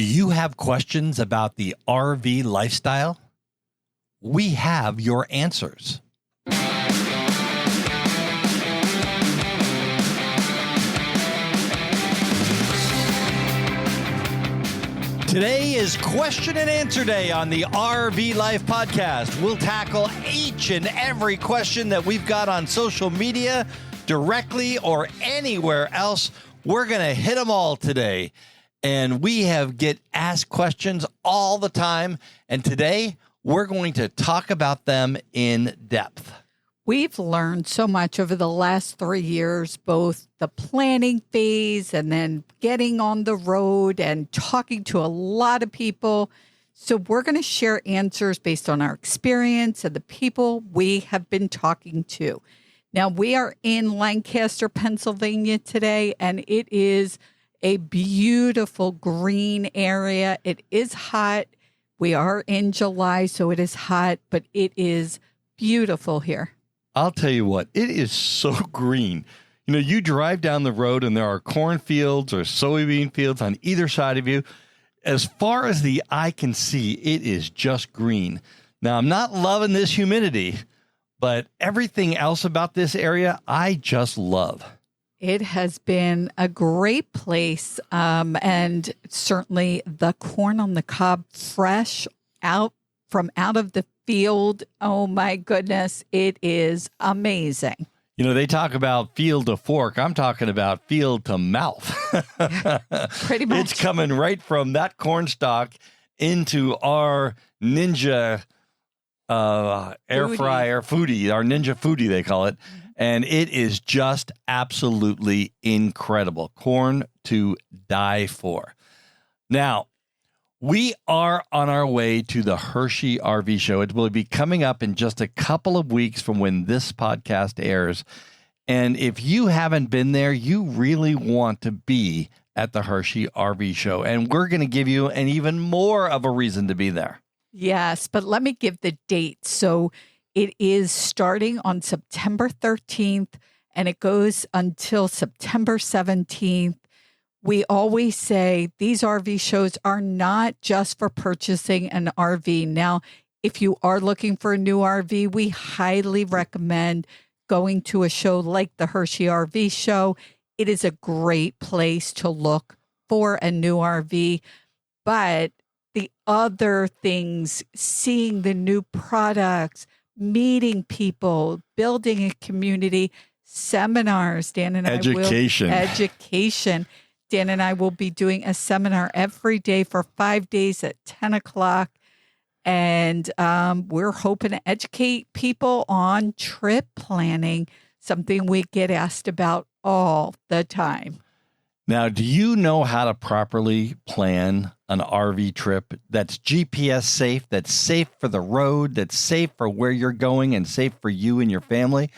Do you have questions about the RV lifestyle? We have your answers. Today is question and answer day on the RV Life podcast. We'll tackle each and every question that we've got on social media, directly or anywhere else. We're going to hit them all today. And we get asked questions all the time. And today we're going to talk about them in depth. We've learned so much over the last 3 years, both the planning phase and then getting on the road and talking to a lot of people. So we're going to share answers based on our experience and the people we have been talking to. Now, we are in Lancaster, Pennsylvania today, and it is a beautiful green area. It is hot. We are in July, so it is hot, but it is beautiful here. I'll tell you what, it is so green. You know, you drive down the road and there are cornfields or soybean fields on either side of you. As far as the eye can see, it is just green. Now, I'm not loving this humidity, but everything else about this area, I just love. It has been a great place, and certainly the corn on the cob, fresh out of the field. Oh, my goodness. It is amazing. You know, they talk about field to fork. I'm talking about field to mouth. Pretty much. It's coming right from that corn stalk into our Ninja air fryer foodie, our Ninja foodie, they call it. And it is just absolutely incredible. Corn to die for. Now, we are on our way to the Hershey RV show. It will be coming up in just a couple of weeks from when this podcast airs. And if you haven't been there, you really want to be at the Hershey RV show. And we're going to give you an even more of a reason to be there. Yes, but let me give the date. So it is starting on September 13th, and it goes until September 17th. We always say these RV shows are not just for purchasing an RV. Now, if you are looking for a new RV, we highly recommend going to a show like the Hershey RV show. It is a great place to look for a new RV. But the other things, seeing the new products, meeting people, building a community, seminars, Dan and Education. Dan and I will be doing a seminar every day for 5 days at 10 o'clock. And we're hoping to educate people on trip planning, something we get asked about all the time. Now, do you know how to properly plan an RV trip that's GPS safe, that's safe for the road, that's safe for where you're going and safe for you and your family?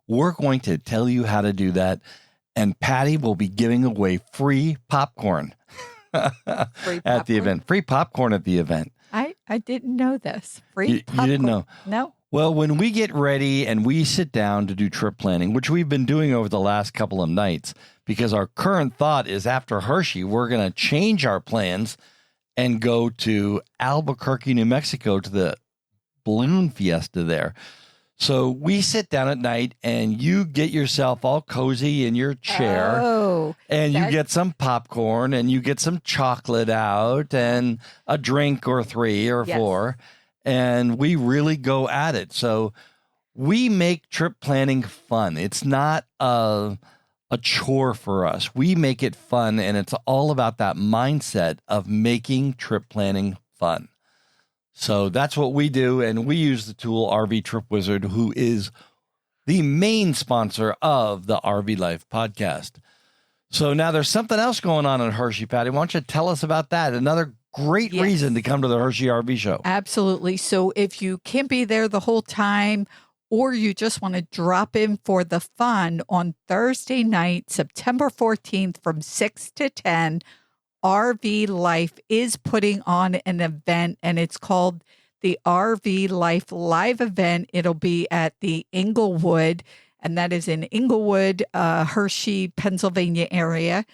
We're going to tell you how to do that. And Patti will be giving away free popcorn at the event. Free popcorn at the event. I didn't know this. Free popcorn. You didn't know? No. Well, when we get ready and we sit down to do trip planning, which we've been doing over the last couple of nights, because our current thought is after Hershey, we're going to change our plans and go to Albuquerque, New Mexico to the balloon fiesta there. So we sit down at night and you get yourself all cozy in your chair and you get some popcorn and you get some chocolate out and a drink or 3 or 4. And we really go at it. So we make trip planning fun. It's not a chore for us. We make it fun. And it's all about that mindset of making trip planning fun. So that's what we do, and we use the tool RV Trip Wizard, who is the main sponsor of the RV Life podcast. So now there's something else going on in Hershey, Patti. Why don't you tell us about that? Another great reason to come to the Hershey RV show. Absolutely. So if you can't be there the whole time, or you just want to drop in for the fun, on Thursday night, September 14th from 6 to 10, RV Life is putting on an event, and it's called the RV Life Live Event. It'll be at the Inglewood, and that is in Inglewood, Hershey, Pennsylvania area.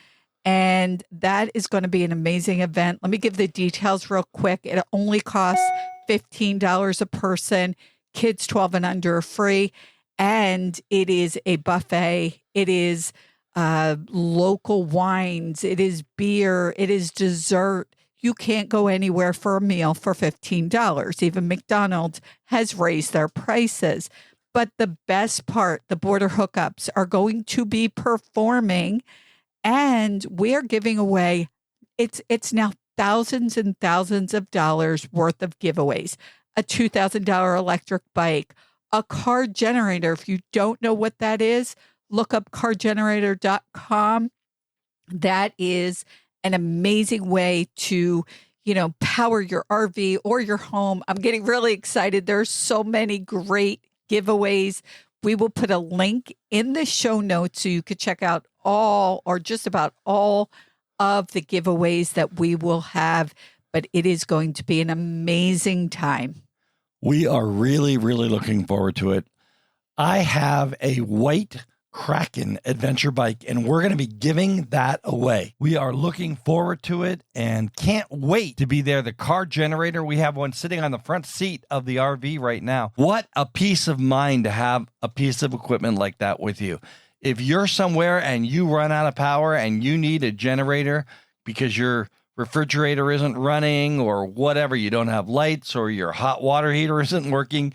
And that is going to be an amazing event. Let me give the details real quick. It only costs $15 a person. Kids 12 and under are free. And it is a buffet. It is local wines. It is beer. It is dessert. You can't go anywhere for a meal for $15. Even McDonald's has raised their prices. But the best part, the border hookups are going to be performing, and we're giving away, it's now thousands and thousands of dollars worth of giveaways. A $2,000 electric bike, a car generator. If you don't know what that is, look up cargenerator.com. That is an amazing way to, power your RV or your home. I'm getting really excited. There's so many great giveaways. We will put a link in the show notes so you could check out all or just about all of the giveaways that we will have. But it is going to be an amazing time. We are really, really looking forward to it. I have a white Kraken adventure bike, and we're going to be giving that away. We are looking forward to it and can't wait to be there. The car generator, we have one sitting on the front seat of the RV right now. What a peace of mind to have a piece of equipment like that with you. If you're somewhere and you run out of power and you need a generator because your refrigerator isn't running or whatever, you don't have lights or your hot water heater isn't working,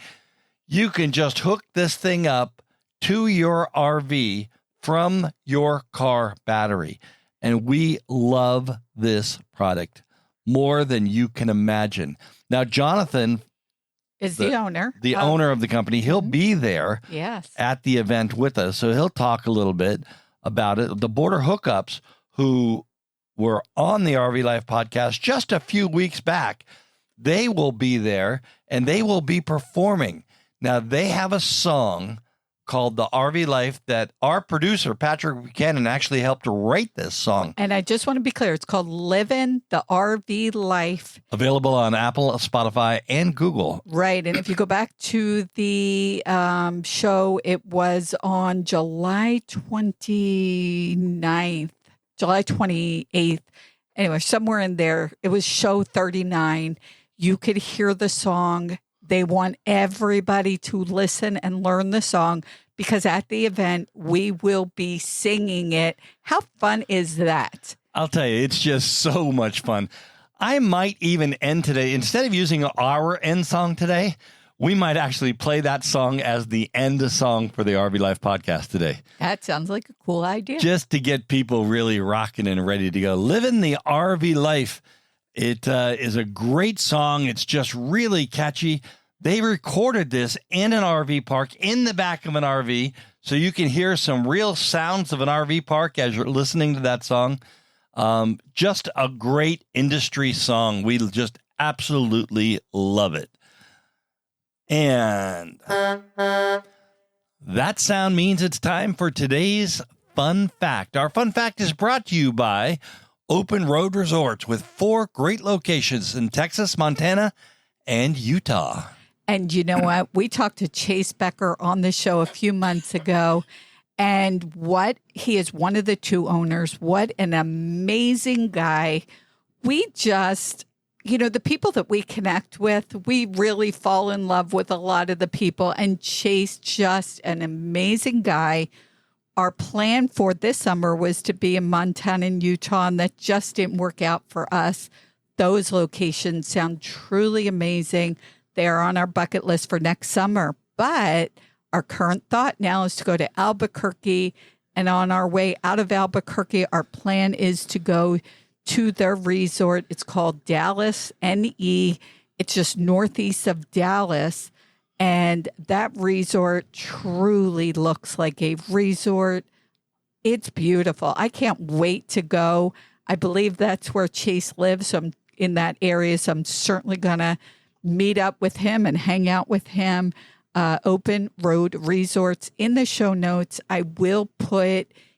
you can just hook this thing up to your RV from your car battery. And we love this product more than you can imagine. Now, Jonathan is the owner. The owner of the company. He'll be there at the event with us. So he'll talk a little bit about it. The Border Hookups, who were on the RV Life podcast just a few weeks back, they will be there and they will be performing. Now, they have a song called The RV Life that our producer, Patrick Buchanan, actually helped write this song. And I just want to be clear, it's called Livin' the RV Life. Available on Apple, Spotify, and Google. Right. And if you go back to the show, it was on July 29th, July 28th. Anyway, somewhere in there, it was show 39. You could hear the song. They want everybody to listen and learn the song because at the event, we will be singing it. How fun is that? I'll tell you, it's just so much fun. I might even end today, instead of using our end song today, we might actually play that song as the end song for the RV Life podcast today. That sounds like a cool idea. Just to get people really rocking and ready to go. Living the RV Life. It is a great song. It's just really catchy. They recorded this in an RV park, in the back of an RV, so you can hear some real sounds of an RV park as you're listening to that song. Just a great industry song. We just absolutely love it. And that sound means it's time for today's fun fact. Our fun fact is brought to you by Open Road Resorts with 4 great locations in Texas, Montana, and Utah. And you know what? We talked to Chase Becker on the show a few months ago, and he is one of the 2 owners. What an amazing guy. We just, the people that we connect with, we really fall in love with a lot of the people, and Chase, just an amazing guy. Our plan for this summer was to be in Montana and Utah, and that just didn't work out for us. Those locations sound truly amazing. They are on our bucket list for next summer. But our current thought now is to go to Albuquerque. And on our way out of Albuquerque, our plan is to go to their resort. It's called Dallas NE. It's just northeast of Dallas. And that resort truly looks like a resort. It's beautiful. I can't wait to go. I believe that's where Chase lives. So I'm in that area. So I'm certainly going to meet up with him and hang out with him. Open Road Resorts in the show notes. I will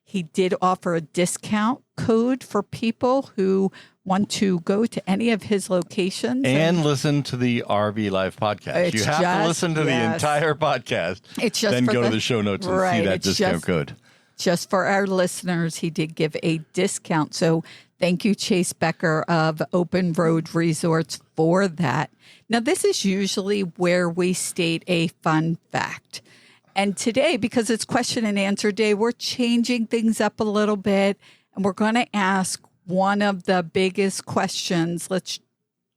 he did offer a discount code for people who want to go to any of his locations. And listen to the RV Live podcast. You have to listen to the entire podcast. It's just then go to the show notes and see that discount code. just for our listeners, he did give a discount. So thank you, Chase Becker of Open Road Resorts, for that. Now, this is usually where we state a fun fact. And today, because it's question and answer day, we're changing things up a little bit. And we're going to ask one of the biggest questions. Let's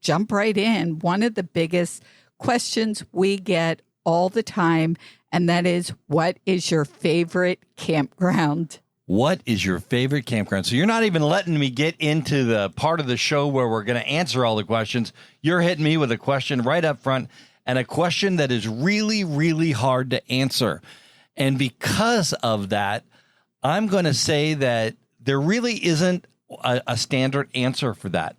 jump right in. One of the biggest questions we get all the time, and that is, what is your favorite campground? What is your favorite campground? So you're not even letting me get into the part of the show where we're going to answer all the questions. You're hitting me with a question right up front, and a question that is really, really hard to answer. And because of that, I'm going to say that there really isn't a standard answer for that.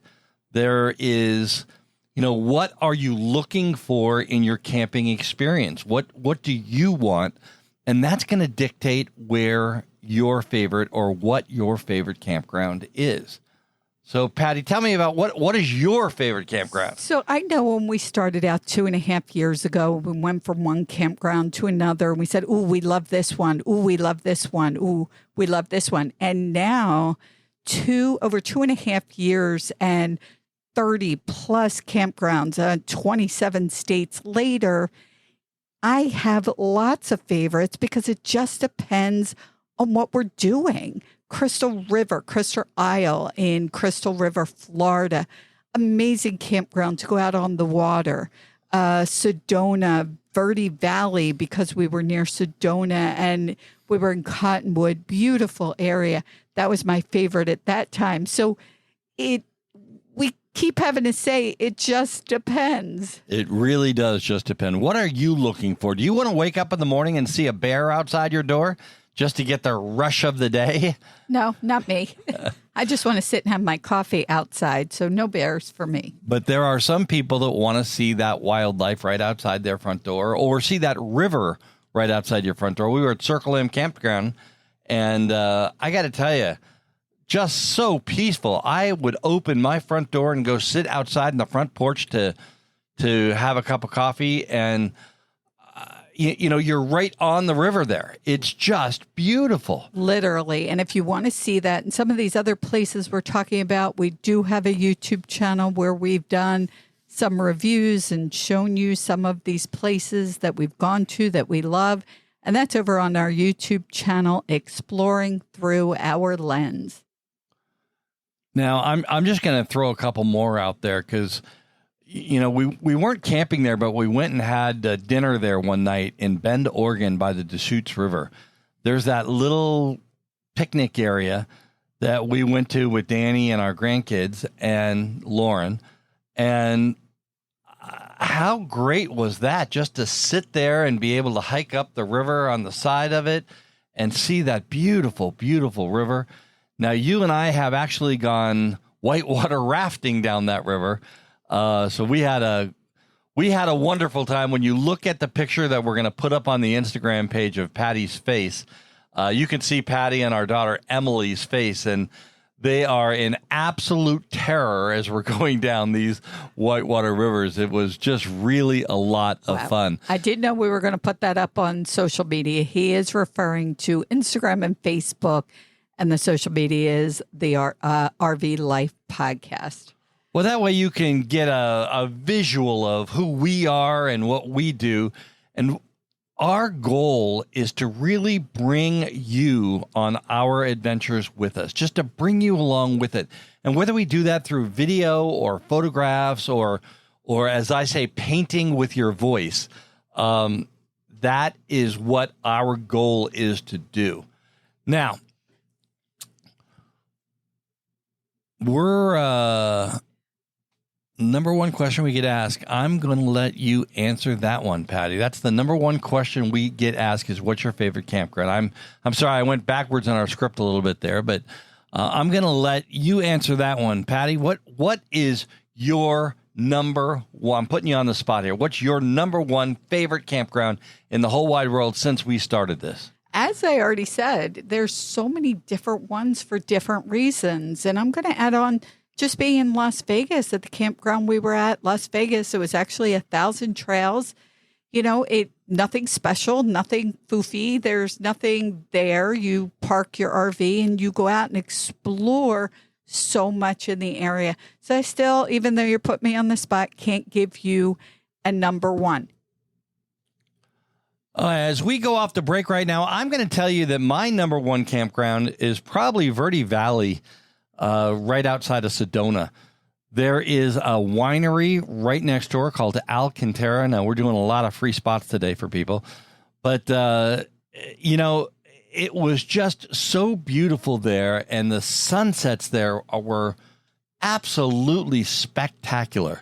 There is, what are you looking for in your camping experience? What do you want? And that's going to dictate where your favorite or what your favorite campground is. So, Patti, tell me about what is your favorite campground? So I know when we started out 2.5 years ago, we went from one campground to another, and we said, ooh, we love this one. Ooh, we love this one. Ooh, we love this one. And now, over 2.5 years and 30 plus campgrounds, 27 states later, I have lots of favorites because it just depends on what we're doing. Crystal Isle in Crystal River, Florida, amazing campground to go out on the water. Sedona, Verde Valley, because we were near Sedona and we were in Cottonwood, beautiful area. That was my favorite at that time. So we keep having to say it just depends. It really does just depend. What are you looking for? Do you want to wake up in the morning and see a bear outside your door just to get the rush of the day? No, not me. I just want to sit and have my coffee outside, so no bears for me. But there are some people that want to see that wildlife right outside their front door, or see that river right outside your front door. We were at Circle M Campground, and I got to tell you, just so peaceful. I would open my front door and go sit outside in the front porch to have a cup of coffee, and you're right on the river there. It's just beautiful. Literally. And if you want to see that and some of these other places we're talking about, we do have a YouTube channel where we've done some reviews and shown you some of these places that we've gone to that we love. And that's over on our YouTube channel, Exploring Through Our Lens. Now, I'm just going to throw a couple more out there because, we weren't camping there, but we went and had dinner there one night in Bend, Oregon by the Deschutes River. There's that little picnic area that we went to with Danny and our grandkids and Lauren. And how great was that, just to sit there and be able to hike up the river on the side of it and see that beautiful, beautiful river. Now, you and I have actually gone whitewater rafting down that river. So we had a wonderful time. When you look at the picture that we're going to put up on the Instagram page of Patti's face, you can see Patti and our daughter Emily's face, and they are in absolute terror as we're going down these whitewater rivers. It was just really a lot of fun. I did know we were going to put that up on social media. He is referring to Instagram and Facebook. And the social media is the RV Life Podcast. Well, that way you can get a visual of who we are and what we do. And our goal is to really bring you on our adventures with us, just to bring you along with it. And whether we do that through video or photographs or as I say, painting with your voice, that is what our goal is to do. Now, we're number one question we get asked. I'm going to let you answer that one, Patti. That's the number one question we get asked is, what's your favorite campground? I'm sorry, I went backwards on our script a little bit there, but I'm going to let you answer that one, Patti. What is your number one? I'm putting you on the spot here. What's your number one favorite campground in the whole wide world since we started this? As I already said, there's so many different ones for different reasons. And I'm going to add on just being in Las Vegas at the campground we were at. Las Vegas, it was actually 1,000 trails. nothing special, nothing foofy. There's nothing there. You park your RV and you go out and explore so much in the area. So I still, even though you put me on the spot, can't give you a number one. As we go off the break right now, I'm going to tell you that my number one campground is probably Verde Valley, right outside of Sedona. There is a winery right next door called Alcantara. Now, we're doing a lot of free spots today for people. But, it was just so beautiful there. And the sunsets there were absolutely spectacular.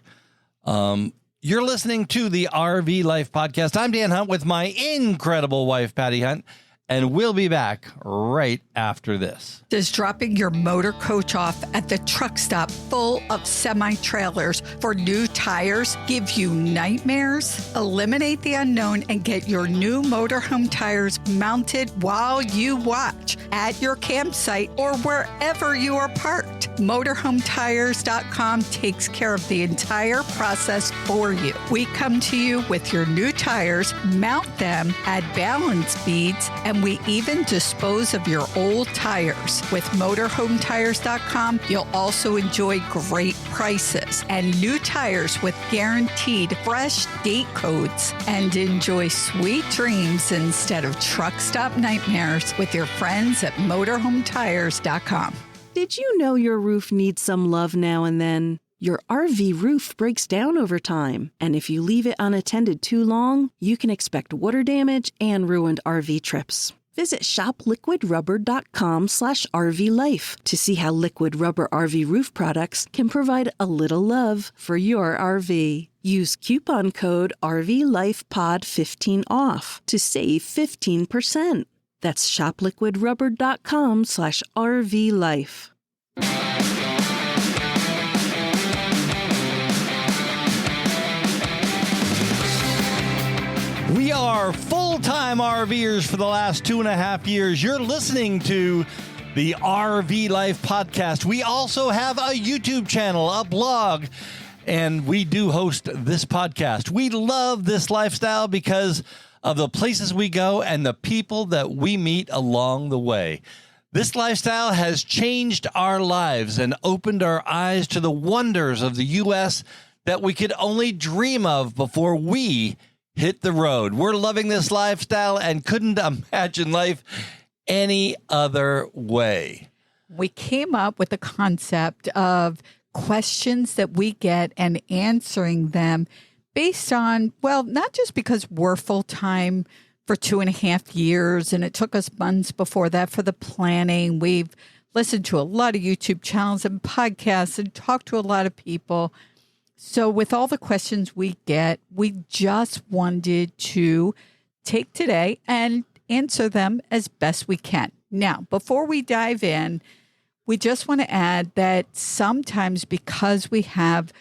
You're listening to the RV Life Podcast. I'm Dan Hunt with my incredible wife, Patti Hunt, and we'll be back right after this. Does dropping your motor coach off at the truck stop full of semi-trailers for new tires give you nightmares? Eliminate the unknown and get your new motorhome tires mounted while you watch at your campsite or wherever you are parked. Motorhometires.com takes care of the entire process for you. We come to you with your new tires, mount them, add balance beads, and we even dispose of your old tires. With motorhometires.com, you'll also enjoy great prices and new tires with guaranteed fresh date codes, and enjoy sweet dreams instead of truck stop nightmares with your friends at motorhometires.com. Did you know your roof needs some love now and then? Your RV roof breaks down over time, and if you leave it unattended too long, you can expect water damage and ruined RV trips. Visit shopliquidrubber.com/RVlife to see how Liquid Rubber RV roof products can provide a little love for your RV. Use coupon code RVLifePod15 off to save 15%. That's shopliquidrubber.com/RVlife. We are full-time RVers for the last 2.5 years. You're listening to the RV Life Podcast. We also have a YouTube channel, a blog, and we do host this podcast. We love this lifestyle because of the places we go and the people that we meet along the way. This lifestyle has changed our lives and opened our eyes to the wonders of the U.S. that we could only dream of before we hit the road. We're loving this lifestyle and couldn't imagine life any other way. We came up with the concept of questions that we get and answering them based on, well, not just because we're full-time for 2.5 years, and it took us months before that for the planning. We've listened to a lot of YouTube channels and podcasts and talked to a lot of people. So with all the questions we get, we just wanted to take today and answer them as best we can. Now, before we dive in, we just want to add that sometimes because we have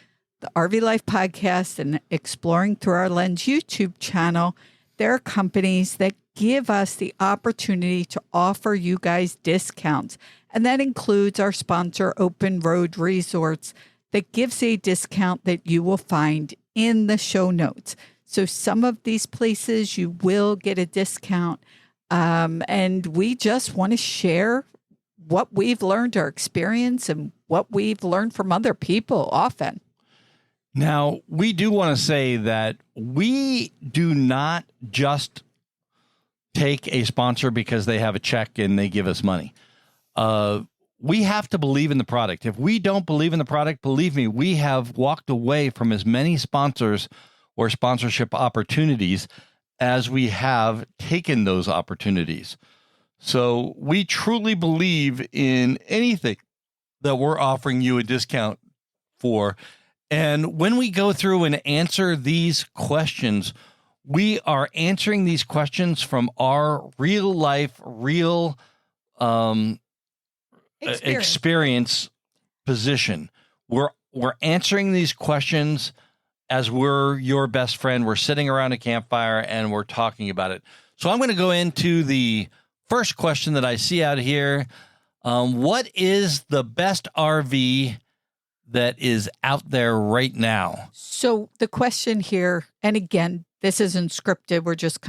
the RV Life Podcast and Exploring Through Our Lens YouTube channel, there are companies that give us the opportunity to offer you guys discounts. And that includes our sponsor, Open Road Resorts, that gives a discount that you will find in the show notes. So some of these places you will get a discount. And we just want to share what we've learned, our experience, and what we've learned from other people often. Now, we do want to say that we do not just take a sponsor because they have a check and they give us money. We have to believe in the product. If we don't believe in the product, believe me, we have walked away from as many sponsors or sponsorship opportunities as we have taken those opportunities. So we truly believe in anything that we're offering you a discount for. And when we go through and answer these questions, we are answering these questions from our real life, real experience position. We're answering these questions as we're your best friend. We're sitting around a campfire and we're talking about it. So I'm going to go into the first question that I see out here. What is the best RV that is out there right now? So the question here, and again, this isn't scripted. We're just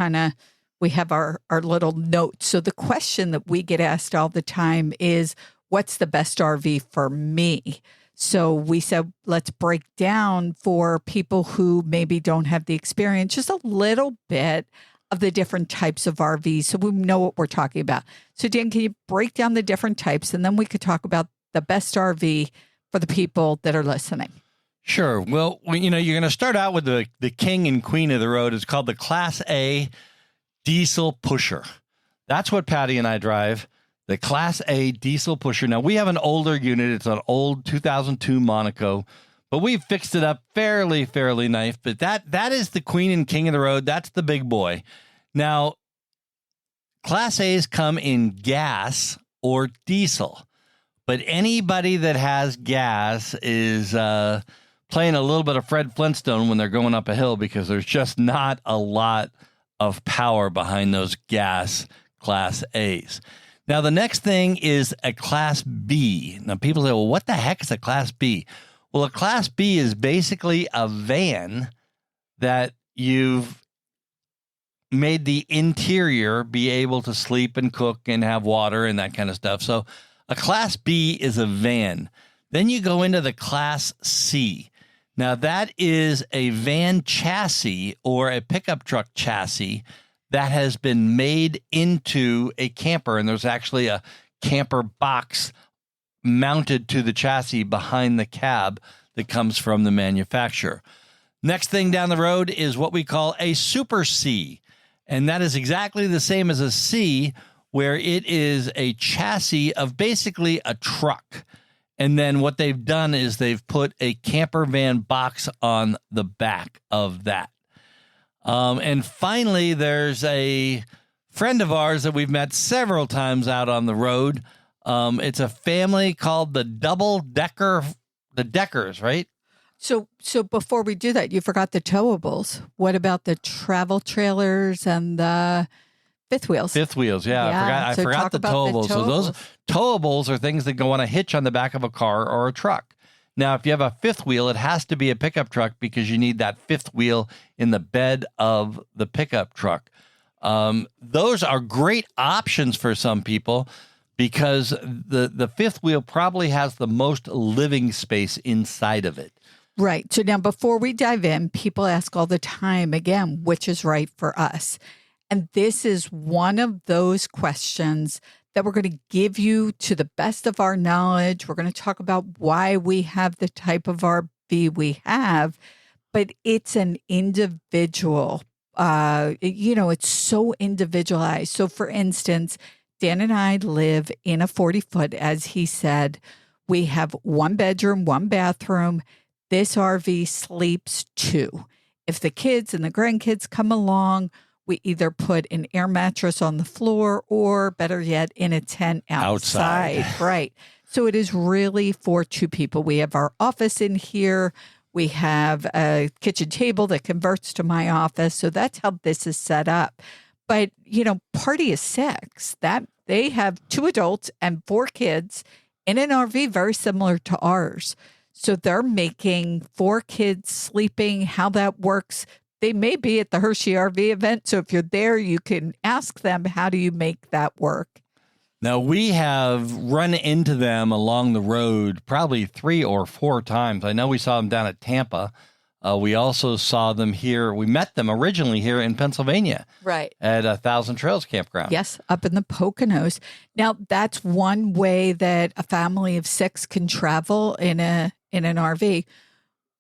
we have our little notes. So the question that we get asked all the time is, what's the best RV for me? So we said, let's break down for people who maybe don't have the experience, just a little bit of the different types of RVs so we know what we're talking about. So Dan, can you break down the different types, and then we could talk about the best RV for the people that are listening? Sure. Well, you're going to start out with the king and queen of the road. It's called the Class A diesel pusher. That's what Patti and I drive, the Class A diesel pusher. Now, we have an older unit. It's an old 2002 Monaco, but we've fixed it up fairly nice. But that is the queen and king of the road. That's the big boy. Now, Class A's come in gas or diesel, but anybody that has gas is playing a little bit of Fred Flintstone when they're going up a hill, because there's just not a lot of power behind those gas Class A's. Now, the next thing is a Class B. Now, people say, well, what the heck is a Class B? Well, a Class B is basically a van that you've made the interior be able to sleep and cook and have water and that kind of stuff. So a Class B is a van. Then you go into the Class C. Now, that is a van chassis or a pickup truck chassis that has been made into a camper, and there's actually a camper box mounted to the chassis behind the cab that comes from the manufacturer. Next thing down the road is what we call a Super C, and that is exactly the same as a C, where it is a chassis of basically a truck. And then what they've done is they've put a camper van box on the back of that. And finally, there's a friend of ours that we've met several times out on the road. It's a family called the Deckers, right? So before we do that, you forgot the towables. What about the travel trailers and the fifth wheels? Fifth wheels, yeah. I forgot the towables. So those towables are things that go on a hitch on the back of a car or a truck. Now, if you have a fifth wheel, it has to be a pickup truck because you need that fifth wheel in the bed of the pickup truck. Those are great options for some people because the fifth wheel probably has the most living space inside of it. Right. So now before we dive in, people ask all the time, again, which is right for us? And this is one of those questions that we're going to give you to the best of our knowledge. We're going to talk about why we have the type of RV we have, but it's an individual, it's so individualized. So for instance, Dan and I live in a 40-foot, as he said. We have one bedroom, one bathroom. This RV sleeps two. If the kids and the grandkids come along, we either put an air mattress on the floor or, better yet, in a tent outside. Right. So it is really for two people. We have our office in here. We have a kitchen table that converts to my office. So that's how this is set up. But, party is six. That they have two adults and four kids in an RV very similar to ours. So they're making four kids sleeping. How that works, they may be at the Hershey RV event. So if you're there, you can ask them, how do you make that work? Now, we have run into them along the road probably 3 or 4 times. I know we saw them down at Tampa. We also saw them here. We met them originally here in Pennsylvania. Right. At a Thousand Trails campground. Yes, up in the Poconos. Now, that's one way that a family of 6 can travel in an RV.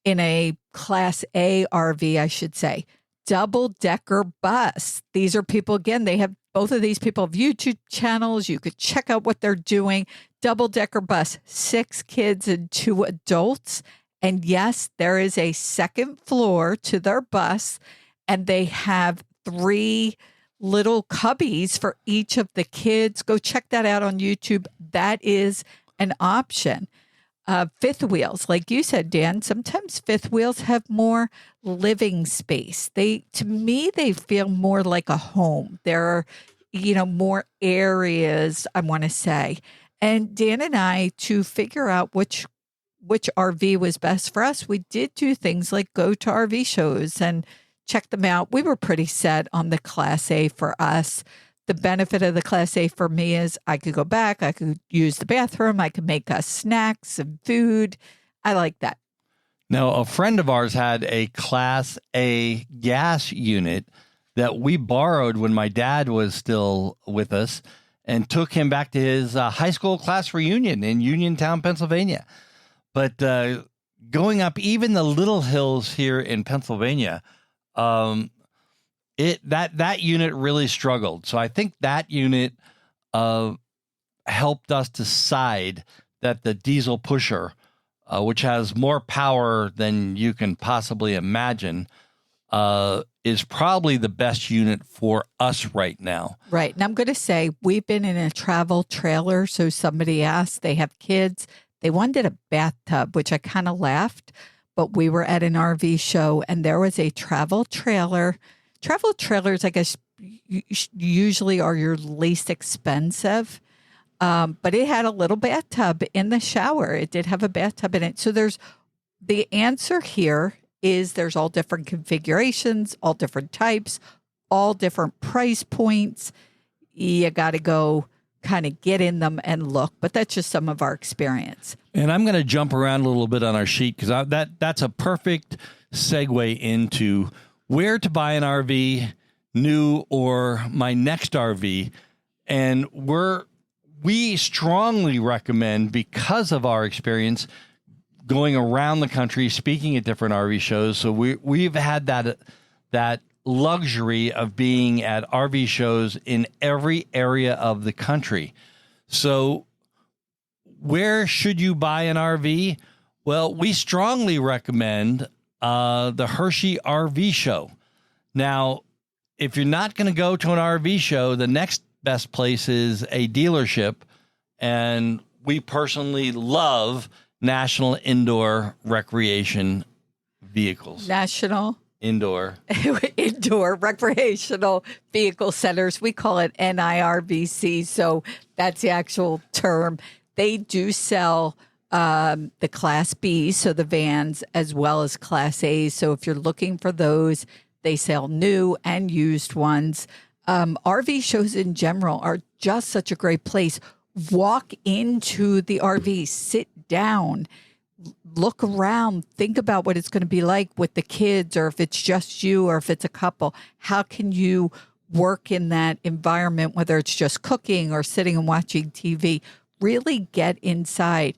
In a Class A RV, I should say, double-decker bus. These are people, again, both of these people have YouTube channels. You could check out what they're doing. Double-decker bus, 6 kids and 2 adults. And yes, there is a second floor to their bus, and they have 3 little cubbies for each of the kids. Go check that out on YouTube. That is an option. Fifth wheels, like you said, Dan, sometimes fifth wheels have more living space. To me, they feel more like a home. There are, more areas, I want to say. And Dan and I, to figure out which RV was best for us, we did do things like go to RV shows and check them out. We were pretty set on the Class A for us. The benefit of the Class A for me is I could go back, I could use the bathroom, I could make us snacks and food. I like that. Now, a friend of ours had a Class A gas unit that we borrowed when my dad was still with us and took him back to his high school class reunion in Uniontown, Pennsylvania. But going up even the little hills here in Pennsylvania, that unit really struggled. So I think that unit helped us decide that the diesel pusher, which has more power than you can possibly imagine, is probably the best unit for us right now. Right. And I'm going to say we've been in a travel trailer. So somebody asked, they have kids. They wanted a bathtub, which I kind of laughed, but we were at an RV show and there was a travel trailer. Travel trailers, I guess, usually are your least expensive. But it had a little bathtub in the shower. It did have a bathtub in it. So the answer here is there's all different configurations, all different types, all different price points. You got to go kind of get in them and look, but that's just some of our experience. And I'm going to jump around a little bit on our sheet because that's a perfect segue into where to buy an RV, new or my next RV. And we strongly recommend, because of our experience going around the country, speaking at different RV shows. So we've had that luxury of being at RV shows in every area of the country. So where should you buy an RV? Well, we strongly recommend the Hershey RV show. Now, if you're not going to go to an RV show, the next best place is a dealership. And we personally love National Indoor Recreation Vehicles. National Indoor Recreational Vehicle Centers. We call it NIRVC. So that's the actual term. They do sell the Class B, so the vans, as well as Class A. So if you're looking for those, they sell new and used ones. RV shows in general are just such a great place. Walk into the RV, sit down, look around, think about what it's going to be like with the kids, or if it's just you, or if it's a couple. How can you work in that environment, whether it's just cooking or sitting and watching TV? Really get inside.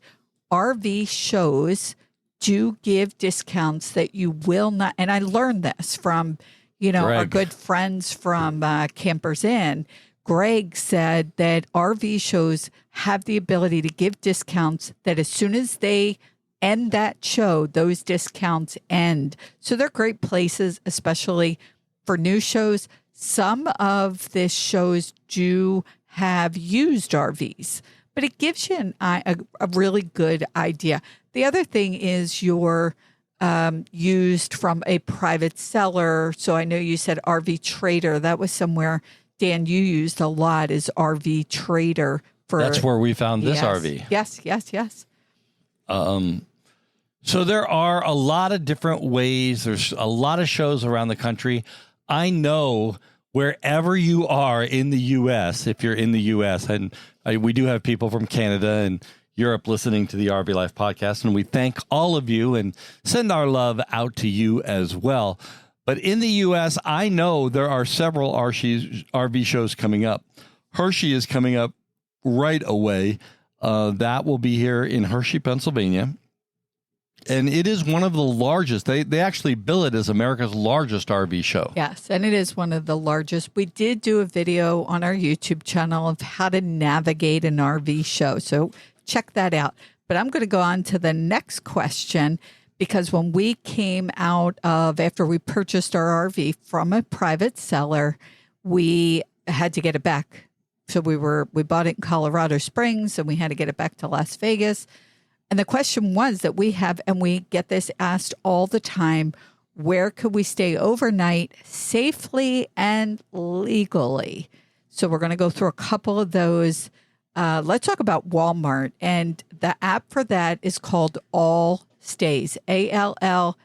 RV shows do give discounts that you will not, and I learned this from, our good friends from Campers Inn. Greg said that RV shows have the ability to give discounts that as soon as they end that show, those discounts end. So they're great places, especially for new shows. Some of the shows do have used RVs, but it gives you a really good idea. The other thing is you're used from a private seller. So I know you said RV Trader. That was somewhere, Dan, you used a lot, is RV Trader. That's where we found this RV. Yes. So there are a lot of different ways. There's a lot of shows around the country. I know wherever you are in the U.S., if you're in the U.S., and we do have people from Canada and Europe listening to the RV Life podcast, and we thank all of you and send our love out to you as well. But in the U.S., I know there are several RV shows coming up. Hershey is coming up right away. That will be here in Hershey, Pennsylvania. And it is one of the largest. They actually bill it as America's largest RV show. Yes, and it is one of the largest. We did do a video on our YouTube channel of how to navigate an RV show. So check that out. But I'm going to go on to the next question, because when we came out of, after we purchased our RV from a private seller, we had to get it back. So we bought it in Colorado Springs and we had to get it back to Las Vegas. And the question was that we have, and we get this asked all the time, where could we stay overnight safely and legally? So we're going to go through a couple of those. Let's talk about Walmart. And the app for that is called All Stays, ALLSTAYS.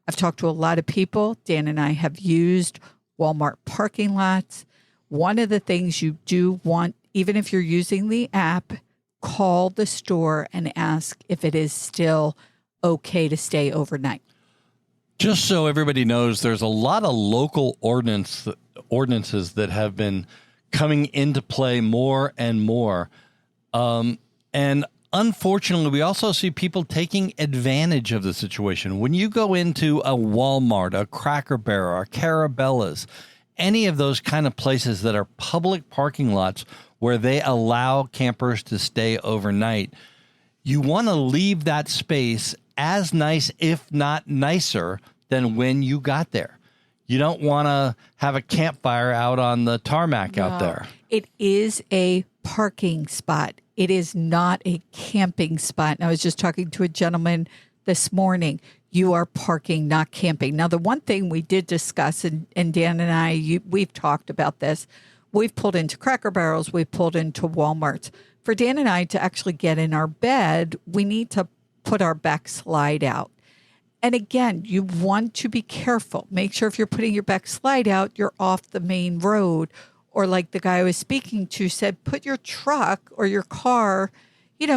I've talked to a lot of people. Dan and I have used Walmart parking lots. One of the things you do want, even if you're using the app, call the store and ask if it is still okay to stay overnight. Just so everybody knows, there's a lot of local ordinances that have been coming into play more and more. And unfortunately, we also see people taking advantage of the situation. When you go into a Walmart, a Cracker Barrel, a Carabella's, any of those kind of places that are public parking lots where they allow campers to stay overnight, you want to leave that space as nice, if not nicer, than when you got there. You don't want to have a campfire out on the tarmac out there. It is a parking spot. It is not a camping spot. And I was just talking to a gentleman this morning. You are parking, not camping. Now, the one thing we did discuss, and Dan and I, we've talked about this. We've pulled into Cracker Barrels. We've pulled into Walmarts. For Dan and I to actually get in our bed, we need to put our back slide out. And again, you want to be careful. Make sure if you're putting your back slide out, you're off the main road. Or like the guy I was speaking to said, put your truck or your car,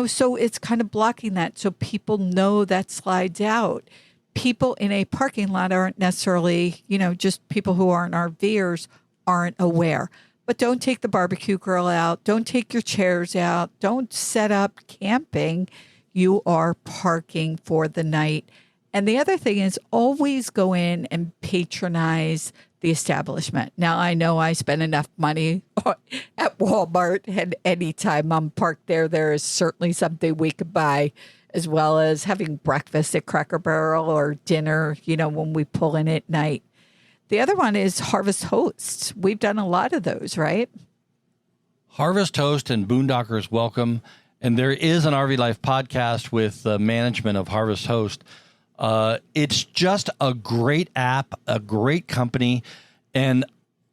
so it's kind of blocking that so people know that slides out. People in a parking lot aren't necessarily, just people who aren't RVers aren't aware. But don't take the barbecue grill out. Don't take your chairs out. Don't set up camping. You are parking for the night. And the other thing is always go in and patronize the establishment. Now, I know I spend enough money at Walmart, and anytime I'm parked there, there is certainly something we could buy, as well as having breakfast at Cracker Barrel or dinner, when we pull in at night. The other one is Harvest Hosts. We've done a lot of those, right? Harvest Host and Boondockers Welcome. And there is an RV Life podcast with the management of Harvest Host. It's just a great app, a great company, and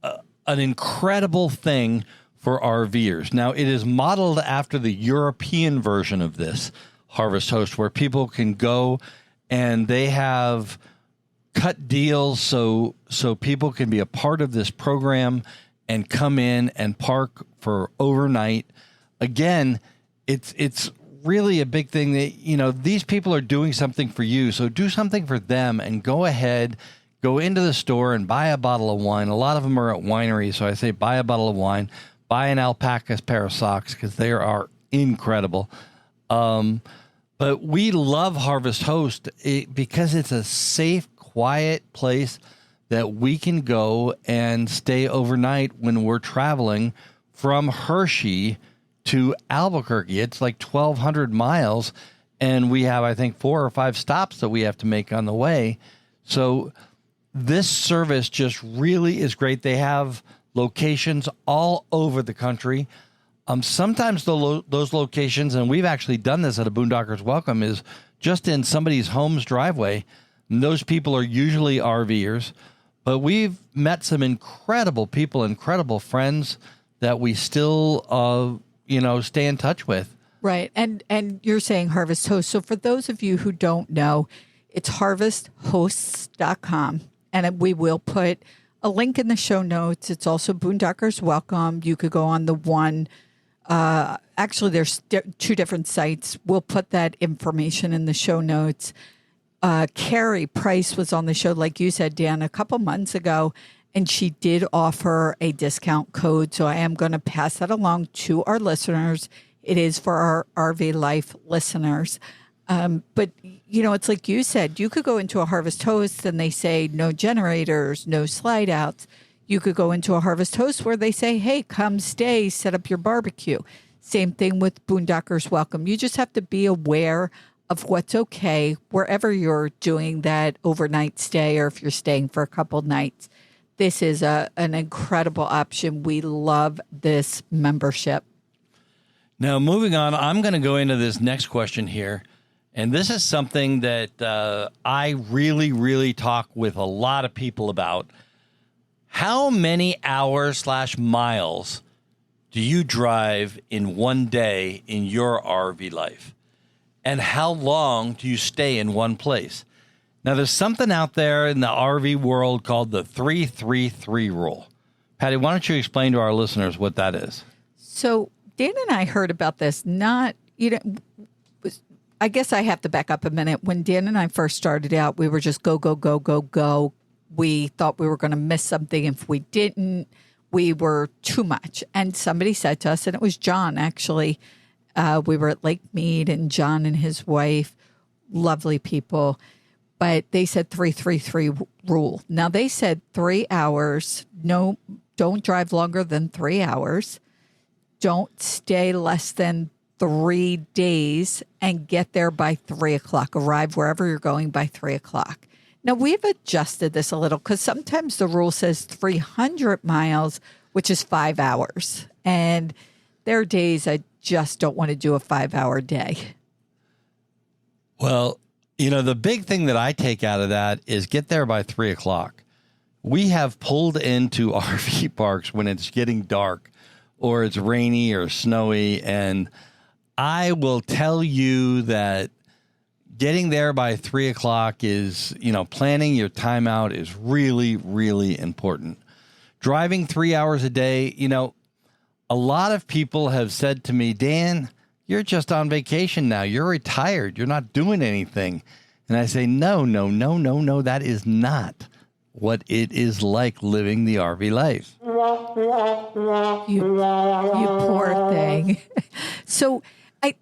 an incredible thing for RVers. Now, it is modeled after the European version of this Harvest Host, where people can go and they have cut deals so people can be a part of this program and come in and park for overnight. Again, it's really a big thing that, these people are doing something for you. So do something for them and go ahead, go into the store and buy a bottle of wine. A lot of them are at wineries. So I say buy a bottle of wine, buy an alpaca pair of socks because they are incredible. But we love Harvest Host because it's a safe, quiet place that we can go and stay overnight when we're traveling from Hershey to Albuquerque. It's like 1,200 miles, and we have, I think, 4 or 5 stops that we have to make on the way. So this service just really is great. They have locations all over the country. Sometimes those locations, and we've actually done this at a Boondockers Welcome, is just in somebody's home's driveway. And those people are usually RVers, but we've met some incredible people, incredible friends that we still stay in touch with. Right. And you're saying Harvest Host. So for those of you who don't know, it's harvesthosts.com. And we will put a link in the show notes. It's also Boondockers Welcome. You could go on the one. Actually, there's 2 different sites. We'll put that information in the show notes. Carrie Price was on the show, like you said, Dan, a couple months ago. And she did offer a discount code. So I am going to pass that along to our listeners. It is for our RV Life listeners. But, it's like you said, you could go into a Harvest Host and they say no generators, no slide outs. You could go into a Harvest Host where they say, hey, come stay, set up your barbecue. Same thing with Boondockers Welcome. You just have to be aware of what's okay wherever you're doing that overnight stay or if you're staying for a couple nights. This is an incredible option. We love this membership. Now, moving on, I'm going to go into this next question here. And this is something that I really, really talk with a lot of people about. How many hours/miles do you drive in one day in your RV life? And how long do you stay in one place? Now, there's something out there in the RV world called the 3-3-3 rule. Patti, why don't you explain to our listeners what that is? So Dan and I heard about this, I guess I have to back up a minute. When Dan and I first started out, we were just go, go, go, go, go. We thought we were going to miss something. If we didn't, we were too much. And somebody said to us, and it was John, actually, we were at Lake Mead, and John and his wife, lovely people, but they said 3-3-3 rule. Now, they said 3 hours. No, don't drive longer than 3 hours. Don't stay less than 3 days, and get there by 3 o'clock. Arrive wherever you're going by 3 o'clock. Now, we've adjusted this a little because sometimes the rule says 300 miles, which is 5 hours. And there are days I just don't want to do a 5-hour day. Well, the big thing that I take out of that is get there by 3 o'clock. We have pulled into RV parks when it's getting dark or it's rainy or snowy. And I will tell you that getting there by 3 o'clock is, planning your time out is really, really important. Driving 3 hours a day, a lot of people have said to me, Dan, you're just on vacation now. You're retired. You're not doing anything. And I say, no, that is not what it is like living the RV life. You poor thing. So, I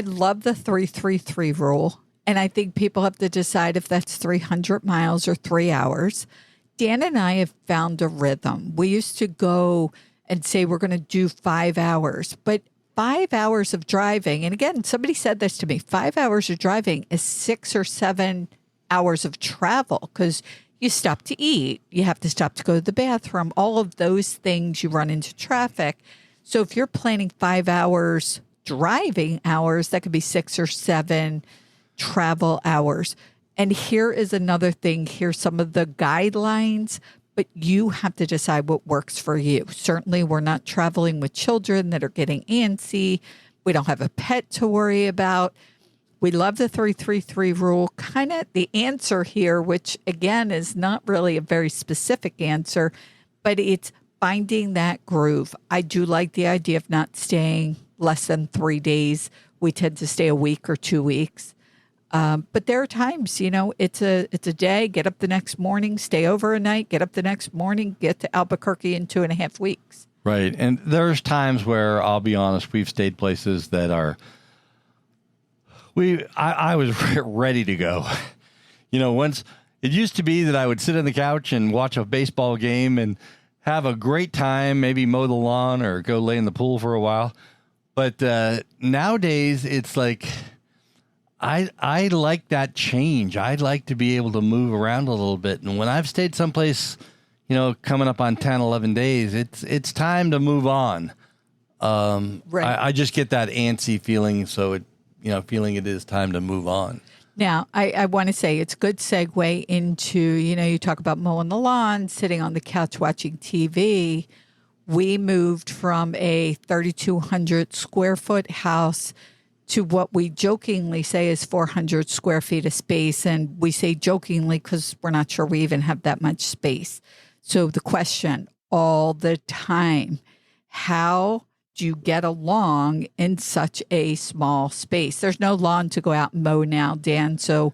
love the 3-3-3 rule. And I think people have to decide if that's 300 miles or 3 hours. Dan and I have found a rhythm. We used to go and say we're going to do 5 hours, but 5 hours of driving. And again, somebody said this to me, 5 hours of driving is 6 or 7 hours of travel because you stop to eat. You have to stop to go to the bathroom. All of those things, you run into traffic. So if you're planning 5 hours driving hours, that could be 6 or 7 travel hours. And here is another thing. Here's some of the guidelines, but you have to decide what works for you. Certainly, we're not traveling with children that are getting antsy. We don't have a pet to worry about. We love the 3-3-3 rule. Kind of the answer here, which again is not really a very specific answer, but it's finding that groove. I do like the idea of not staying less than 3 days. We tend to stay a week or 2 weeks. But there are times, it's a day, get up the next morning, stay over a night, get up the next morning, get to Albuquerque in 2.5 weeks. Right. And there's times where, I'll be honest, we've stayed places that are, I was ready to go. Once it used to be that I would sit on the couch and watch a baseball game and have a great time, maybe mow the lawn or go lay in the pool for a while. But nowadays, it's like I like that change. I'd like to be able to move around a little bit. And when I've stayed someplace, coming up on 10, 11 days, it's time to move on. Right. I just get that antsy feeling. So, feeling it is time to move on. Now, I want to say it's a good segue into, you talk about mowing the lawn, sitting on the couch watching TV. We moved from a 3,200 square foot house to what we jokingly say is 400 square feet of space. And we say jokingly because we're not sure we even have that much space. So the question all the time, how do you get along in such a small space? There's no lawn to go out and mow now, Dan. So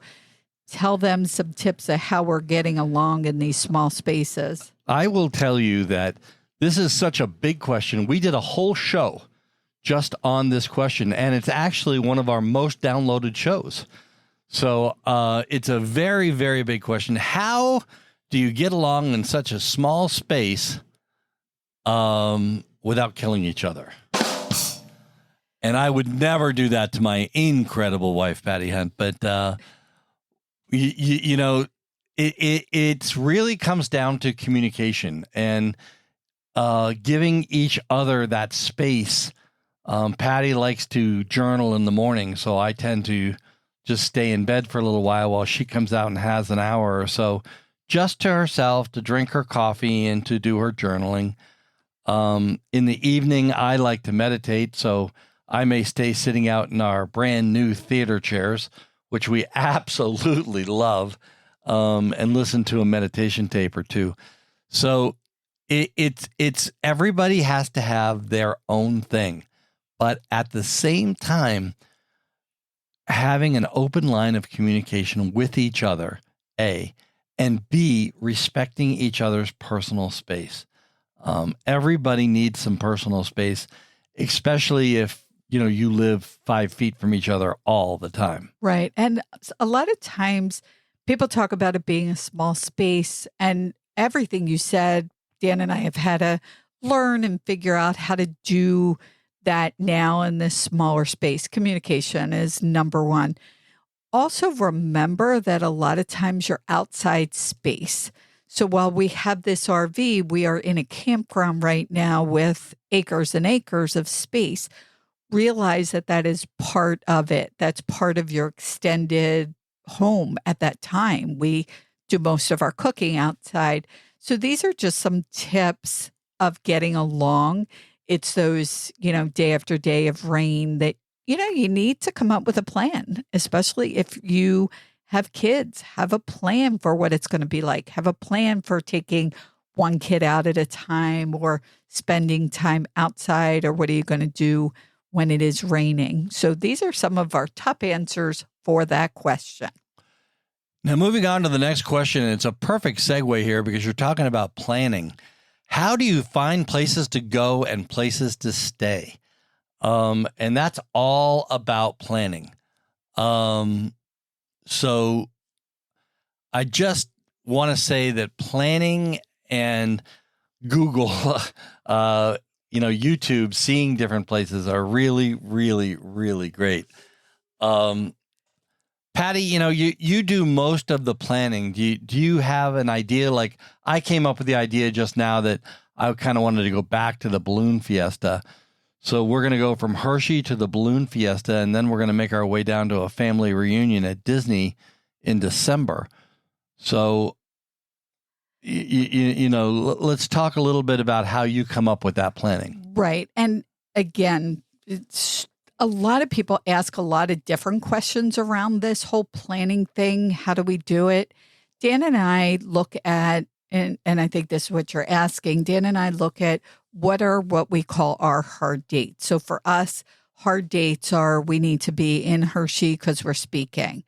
tell them some tips of how we're getting along in these small spaces. I will tell you that this is such a big question. We did a whole show just on this question, and it's actually one of our most downloaded shows. So it's a very, very big question. How do you get along in such a small space without killing each other? And I would never do that to my incredible wife, Patti Hunt. But, it really comes down to communication and giving each other that space. Patti likes to journal in the morning, so I tend to just stay in bed for a little while she comes out and has an hour or so just to herself to drink her coffee and to do her journaling. In the evening, I like to meditate, so I may stay sitting out in our brand new theater chairs which we absolutely love, and listen to a meditation tape or two. So it's everybody has to have their own thing, but at the same time, having an open line of communication with each other, A, and B, respecting each other's personal space. Everybody needs some personal space, especially if, you live 5 feet from each other all the time. Right. And a lot of times people talk about it being a small space, and everything you said, Dan and I have had to learn and figure out how to do that now in this smaller space. Communication is number one. Also, remember that a lot of times you're outside space. So while we have this RV, we are in a campground right now with acres and acres of space. Realize that that is part of it. That's part of your extended home at that time. We do most of our cooking outside. So these are just some tips of getting along. It's those, day after day of rain that, you need to come up with a plan, especially if you have kids. Have a plan for what it's going to be like. Have a plan for taking one kid out at a time or spending time outside, or what are you going to do when it is raining? So these are some of our top answers for that question. Now, moving on to the next question, it's a perfect segue here because you're talking about planning. How do you find places to go and places to stay? And that's all about planning. So I just want to say that planning and Google, YouTube, seeing different places are really, really, really great. Patti, you do most of the planning. Do you have an idea? Like, I came up with the idea just now that I kind of wanted to go back to the balloon fiesta. So we're going to go from Hershey to the balloon fiesta, and then we're going to make our way down to a family reunion at Disney in December. So, let's talk a little bit about how you come up with that planning. Right. And again, a lot of people ask a lot of different questions around this whole planning thing. How do we do it? Dan and I look at, and I think this is what you're asking, Dan and I look at what we call our hard dates. So for us, hard dates are we need to be in Hershey because we're speaking.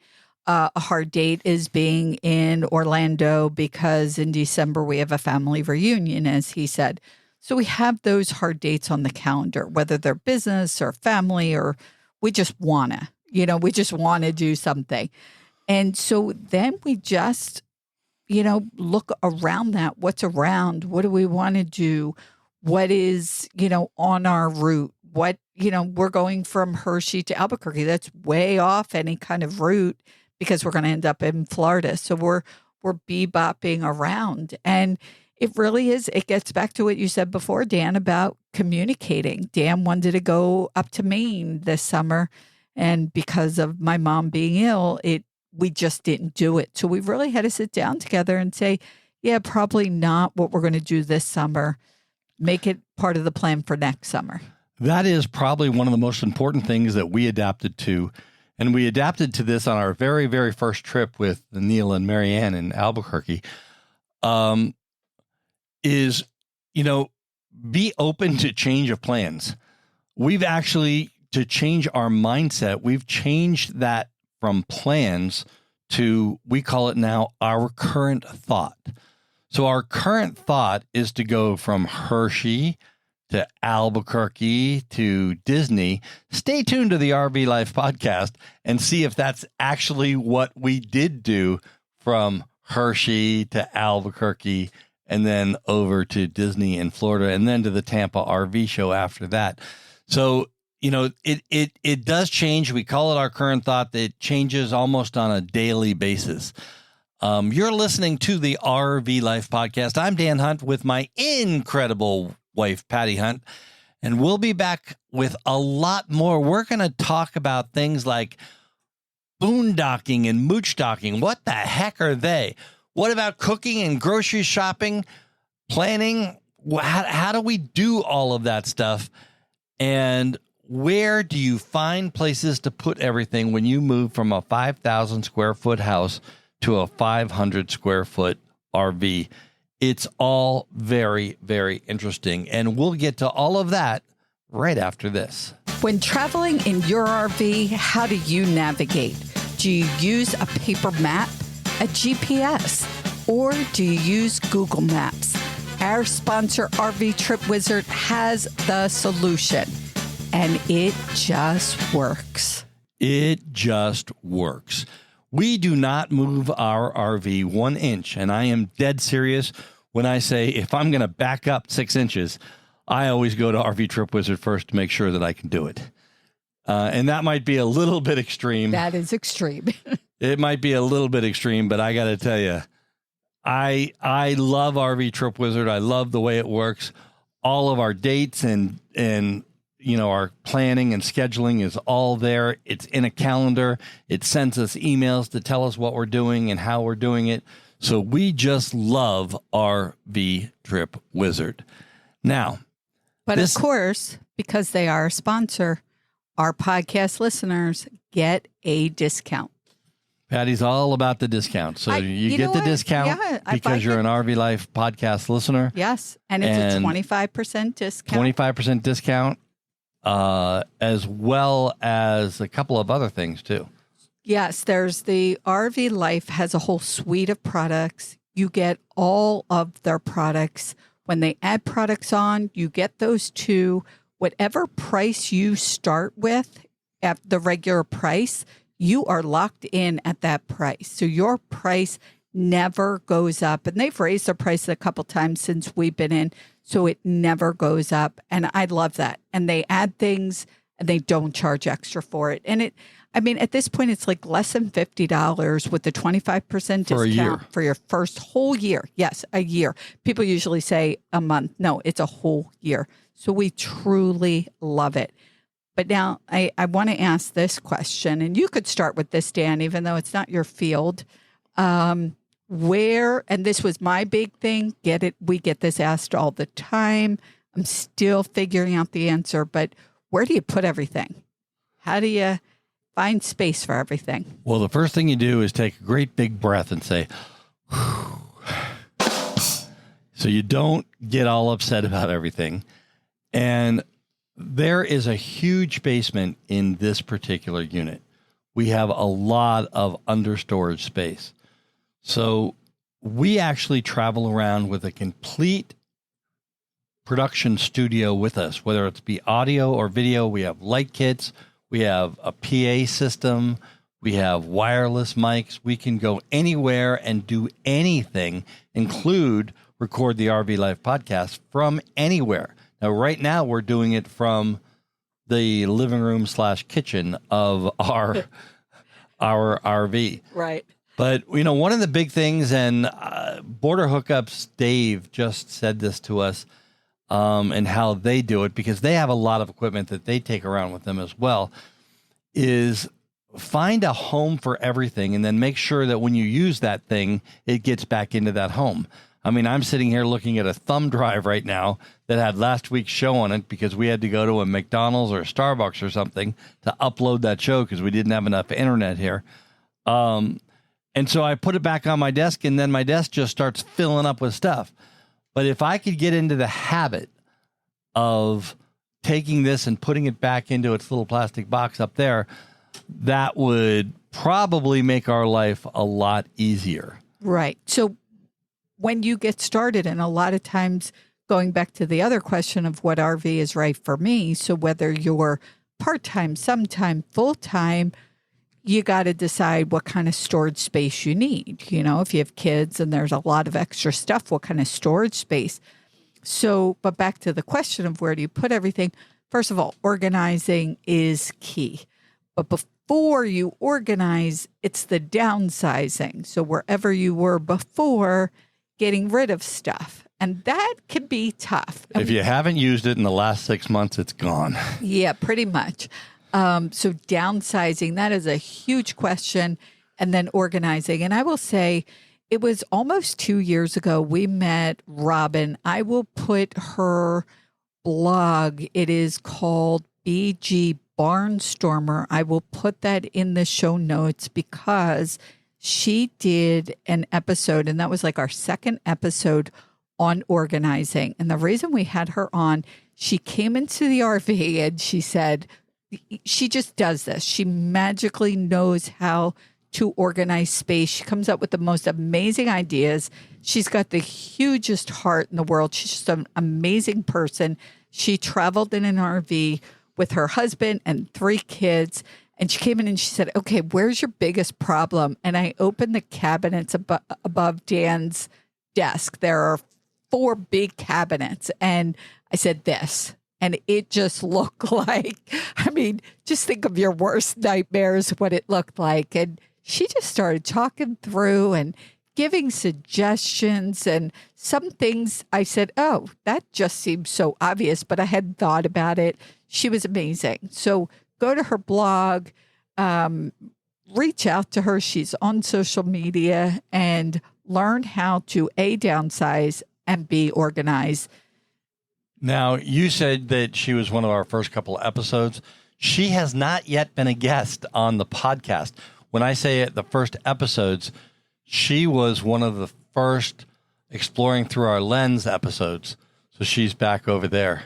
A hard date is being in Orlando because in December we have a family reunion, as he said. So we have those hard dates on the calendar, whether they're business or family, or we just want to do something. And so then we just, look around that. What's around? What do we want to do? What is, on our route? What, we're going from Hershey to Albuquerque. That's way off any kind of route because we're going to end up in Florida. So we're bebopping around. And it really is. It gets back to what you said before, Dan, about communicating. Dan wanted to go up to Maine this summer. And because of my mom being ill, we just didn't do it. So we really had to sit down together and say, yeah, probably not what we're going to do this summer. Make it part of the plan for next summer. That is probably one of the most important things that we adapted to. And we adapted to this on our very, very first trip with Neil and Marianne in Albuquerque. Is, be open to change of plans. We've actually, to change our mindset, we've changed that from plans to, we call it now, our current thought. So our current thought is to go from Hershey to Albuquerque to Disney. Stay tuned to the RV Life podcast and see if that's actually what we did do from Hershey to Albuquerque and then over to Disney in Florida and then to the Tampa RV show after that. So, it does change. We call it our current thought. It changes almost on a daily basis. You're listening to the RV Life podcast. I'm Dan Hunt with my incredible wife, Patti Hunt, and we'll be back with a lot more. We're going to talk about things like boondocking and mooch-docking. What the heck are they? What about cooking and grocery shopping, planning? How do we do all of that stuff? And where do you find places to put everything when you move from a 5,000 square foot house to a 500 square foot RV? It's all very, very interesting. And we'll get to all of that right after this. When traveling in your RV, how do you navigate? Do you use a paper map, a GPS, or do you use Google Maps? Our sponsor, RV Trip Wizard, has the solution, and it just works. It just works. We do not move our RV 1 inch, and I am dead serious when I say if I'm going to back up 6 inches, I always go to RV Trip Wizard first to make sure that I can do it. And that might be a little bit extreme. That is extreme. It might be a little bit extreme, but I got to tell you, I love RV Trip Wizard. I love the way it works. All of our dates and our planning and scheduling is all there. It's in a calendar. It sends us emails to tell us what we're doing and how we're doing it. So we just love RV Trip Wizard. Now, but of course, because they are a sponsor, our podcast listeners get a discount. Patty's all about the discount. So you get the discount because you're an RV Life podcast listener. Yes. And it's a 25% discount. 25% discount, as well as a couple of other things, too. Yes. There's the RV Life has a whole suite of products. You get all of their products. When they add products on, you get those too. Whatever price you start with at the regular price, you are locked in at that price. So your price never goes up. And they've raised their price a couple times since we've been in, so it never goes up. And I love that. And they add things and they don't charge extra for it. And at this point, it's like less than $50 with the 25% discount for your first whole year. Yes, a year. People usually say a month. No, it's a whole year. So we truly love it. But now I want to ask this question, and you could start with this, Dan, even though it's not your field. And this was my big thing, we get this asked all the time. I'm still figuring out the answer, but where do you put everything? How do you find space for everything? Well, the first thing you do is take a great big breath and say, whew. So you don't get all upset about everything. And there is a huge basement in this particular unit. We have a lot of understorage space. So we actually travel around with a complete production studio with us, whether it's be audio or video. We have light kits. We have a PA system. We have wireless mics. We can go anywhere and do anything, include record the RV Life podcast from anywhere. Now, right now, we're doing it from the living room / kitchen of our RV. Right. But, one of the big things, and Border Hookups, Dave just said this to us, and how they do it, because they have a lot of equipment that they take around with them as well, is find a home for everything and then make sure that when you use that thing, it gets back into that home. I'm sitting here looking at a thumb drive right now that had last week's show on it because we had to go to a McDonald's or a Starbucks or something to upload that show because we didn't have enough internet here. And so I put it back on my desk, and then my desk just starts filling up with stuff. But if I could get into the habit of taking this and putting it back into its little plastic box up there, that would probably make our life a lot easier. Right. So when you get started, and a lot of times going back to the other question of what RV is right for me, so whether you're part-time, sometime, full-time, you got to decide what kind of storage space you need. If you have kids and there's a lot of extra stuff, what kind of storage space? So, but back to the question of where do you put everything? First of all, organizing is key. But before you organize, it's the downsizing. So wherever you were before, getting rid of stuff. And that can be tough. If you haven't used it in the last 6 months, it's gone. Yeah, pretty much. So downsizing, that is a huge question. And then organizing. And I will say, it was almost 2 years ago we met Robin. I will put her blog. It is called BG Barnstormer. I will put that in the show notes because she did an episode, and that was like our second episode on organizing. And the reason we had her on, she came into the RV and she said, she just does this. She magically knows how to organize space. She comes up with the most amazing ideas. She's got the hugest heart in the world. She's just an amazing person. She traveled in an RV with her husband and 3 kids. And she came in and she said, okay, where's your biggest problem? And I opened the cabinets above Dan's desk. There are 4 big cabinets. And I said, this. And it just looked like, I mean, just think of your worst nightmares, what it looked like. And she just started talking through and giving suggestions. And some things I said, oh, that just seems so obvious, but I hadn't thought about it. She was amazing. So go to her blog, reach out to her. She's on social media, and learn how to A, downsize, and B, organize. Now, you said that she was one of our first couple of episodes. She has not yet been a guest on the podcast. When I say the first episodes, she was one of the first Exploring Through Our Lens episodes. So she's back over there.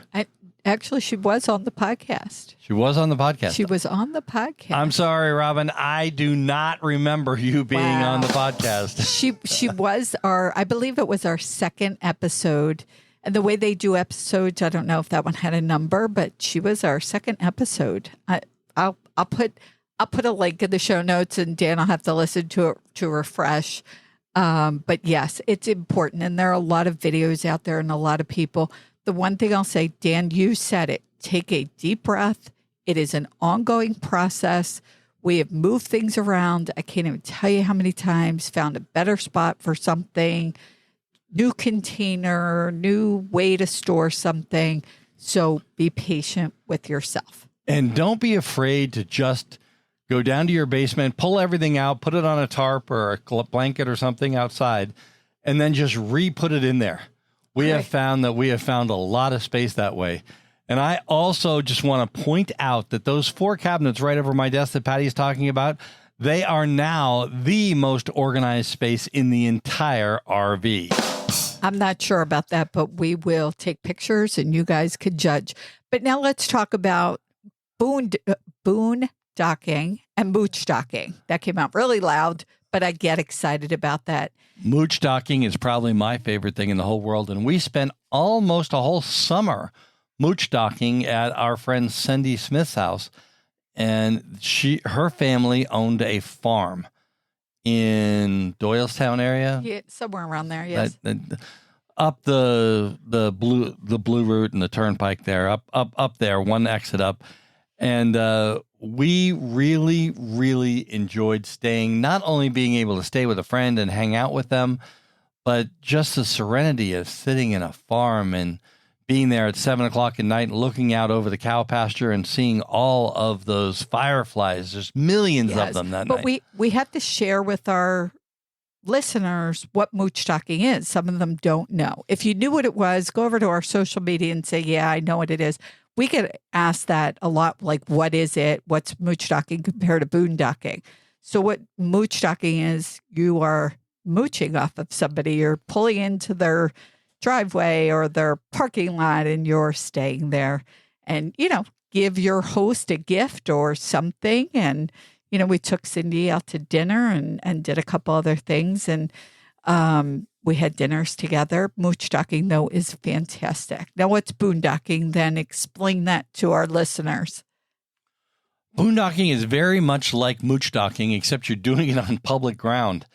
Actually, she was on the podcast. She was on the podcast. She was on the podcast. I'm sorry, Robin. I do not remember you being on the podcast. She was I believe it was our second episode. And the way they do episodes, I don't know if that one had a number, but she was our second episode. I'll put a link in the show notes, and Dan will have to listen to it to refresh. But yes, it's important. And there are a lot of videos out there and a lot of people. The one thing I'll say, Dan, you said it. Take a deep breath. It is an ongoing process. We have moved things around. I can't even tell you how many times, found a better spot for something, new container, new way to store something. So be patient with yourself. And don't be afraid to just go down to your basement, pull everything out, put it on a tarp or a blanket or something outside, and then just re-put it in there. We have found a lot of space that way. And I also just want to point out that those 4 cabinets right over my desk that Patty's talking about, they are now the most organized space in the entire RV. I'm not sure about that, but we will take pictures and you guys could judge. But now let's talk about boondocking and mooch docking. That came out really loud, but I get excited about that. Mooch docking is probably my favorite thing in the whole world. And we spent almost a whole summer mooch docking at our friend Cindy Smith's house. And her family owned a farm in Doylestown area. Yeah, somewhere around there, yes. Up the Blue Route and the Turnpike there, up there, one exit up. And we really, really enjoyed staying, not only being able to stay with a friend and hang out with them, but just the serenity of sitting in a farm and being there at 7 o'clock at night and looking out over the cow pasture and seeing all of those fireflies. There's millions of them that night. But we have to share with our listeners what mooch docking is. Some of them don't know. If you knew what it was, go over to our social media and say, yeah, I know what it is. We get asked that a lot, like, what is it? What's mooch docking compared to boondocking? So what mooch docking is, you are mooching off of somebody. You're pulling into their driveway or their parking lot and you're staying there. And, give your host a gift or something. And, we took Cindy out to dinner and did a couple other things. And we had dinners together. Mooch docking, though, is fantastic. Now, what's boondocking then? Explain that to our listeners. Boondocking is very much like mooch docking, except you're doing it on public ground.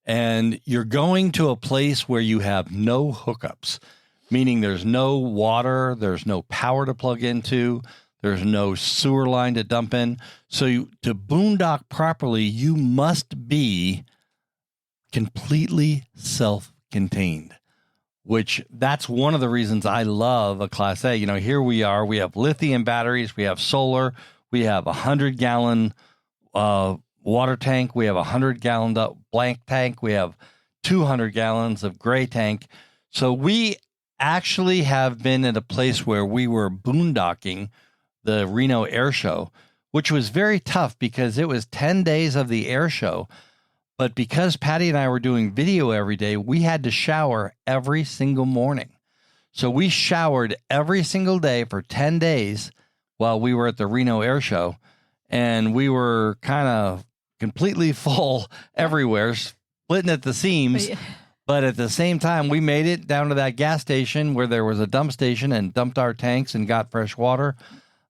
And you're going to a place where you have no hookups, meaning there's no water, there's no power to plug into, there's no sewer line to dump in. So to boondock properly, you must be completely self-contained, which that's one of the reasons I love a Class A. Here we are, we have lithium batteries, we have solar, we have a 100-gallon water tank, we have a 100-gallon blank tank, we have 200 gallons of gray tank. So we actually have been at a place where we were boondocking the Reno Air Show, which was very tough because it was 10 days of the air show. But because Patti and I were doing video every day, we had to shower every single morning. So we showered every single day for 10 days while we were at the Reno Air Show. And we were kind of completely full everywhere, splitting at the seams. But at the same time, we made it down to that gas station where there was a dump station and dumped our tanks and got fresh water.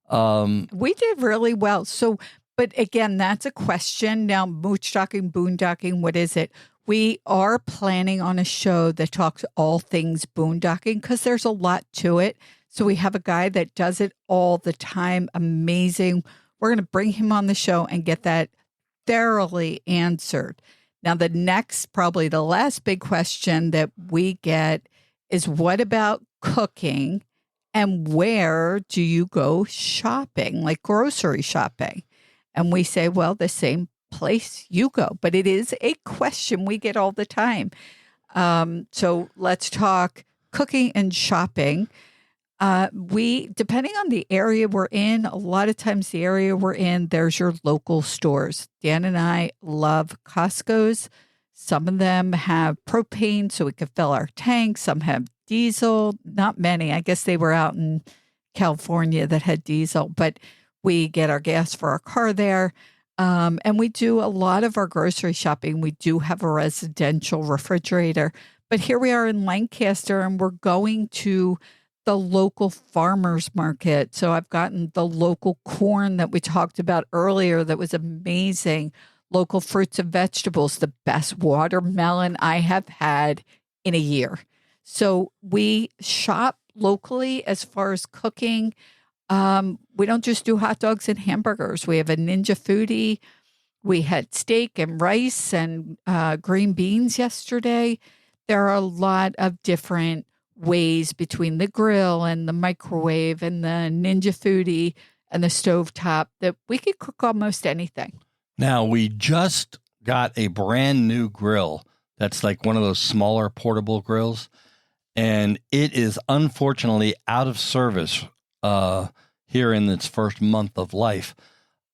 We did really well. So, but again, that's a question. Now, moochstocking, boondocking, what is it? We are planning on a show that talks all things boondocking because there's a lot to it. So we have a guy that does it all the time. Amazing. We're going to bring him on the show and get that thoroughly answered. Now, the next, probably the last big question that we get is what about cooking and where do you go shopping, like grocery shopping? And we say, well, the same place you go. But it is a question we get all the time. So let's talk cooking and shopping. Depending on the area we're in, a lot of times the area we're in, there's your local stores. Dan and I love Costco's. Some of them have propane so we could fill our tanks. Some have diesel, not many. I guess they were out in California that had diesel, but we get our gas for our car there. And we do a lot of our grocery shopping. We do have a residential refrigerator, but here we are in Lancaster and we're going to the local farmers market. So I've gotten the local corn that we talked about earlier that was amazing. Local fruits and vegetables, the best watermelon I have had in a year. So we shop locally as far as cooking. We don't just do hot dogs and hamburgers. We have a Ninja Foodie. We had steak and rice and green beans yesterday. There are a lot of different ways between the grill and the microwave and the Ninja Foodie and the stovetop that we could cook almost anything. Now, we just got a brand new grill that's like one of those smaller portable grills, and it is unfortunately out of service here in its first month of life.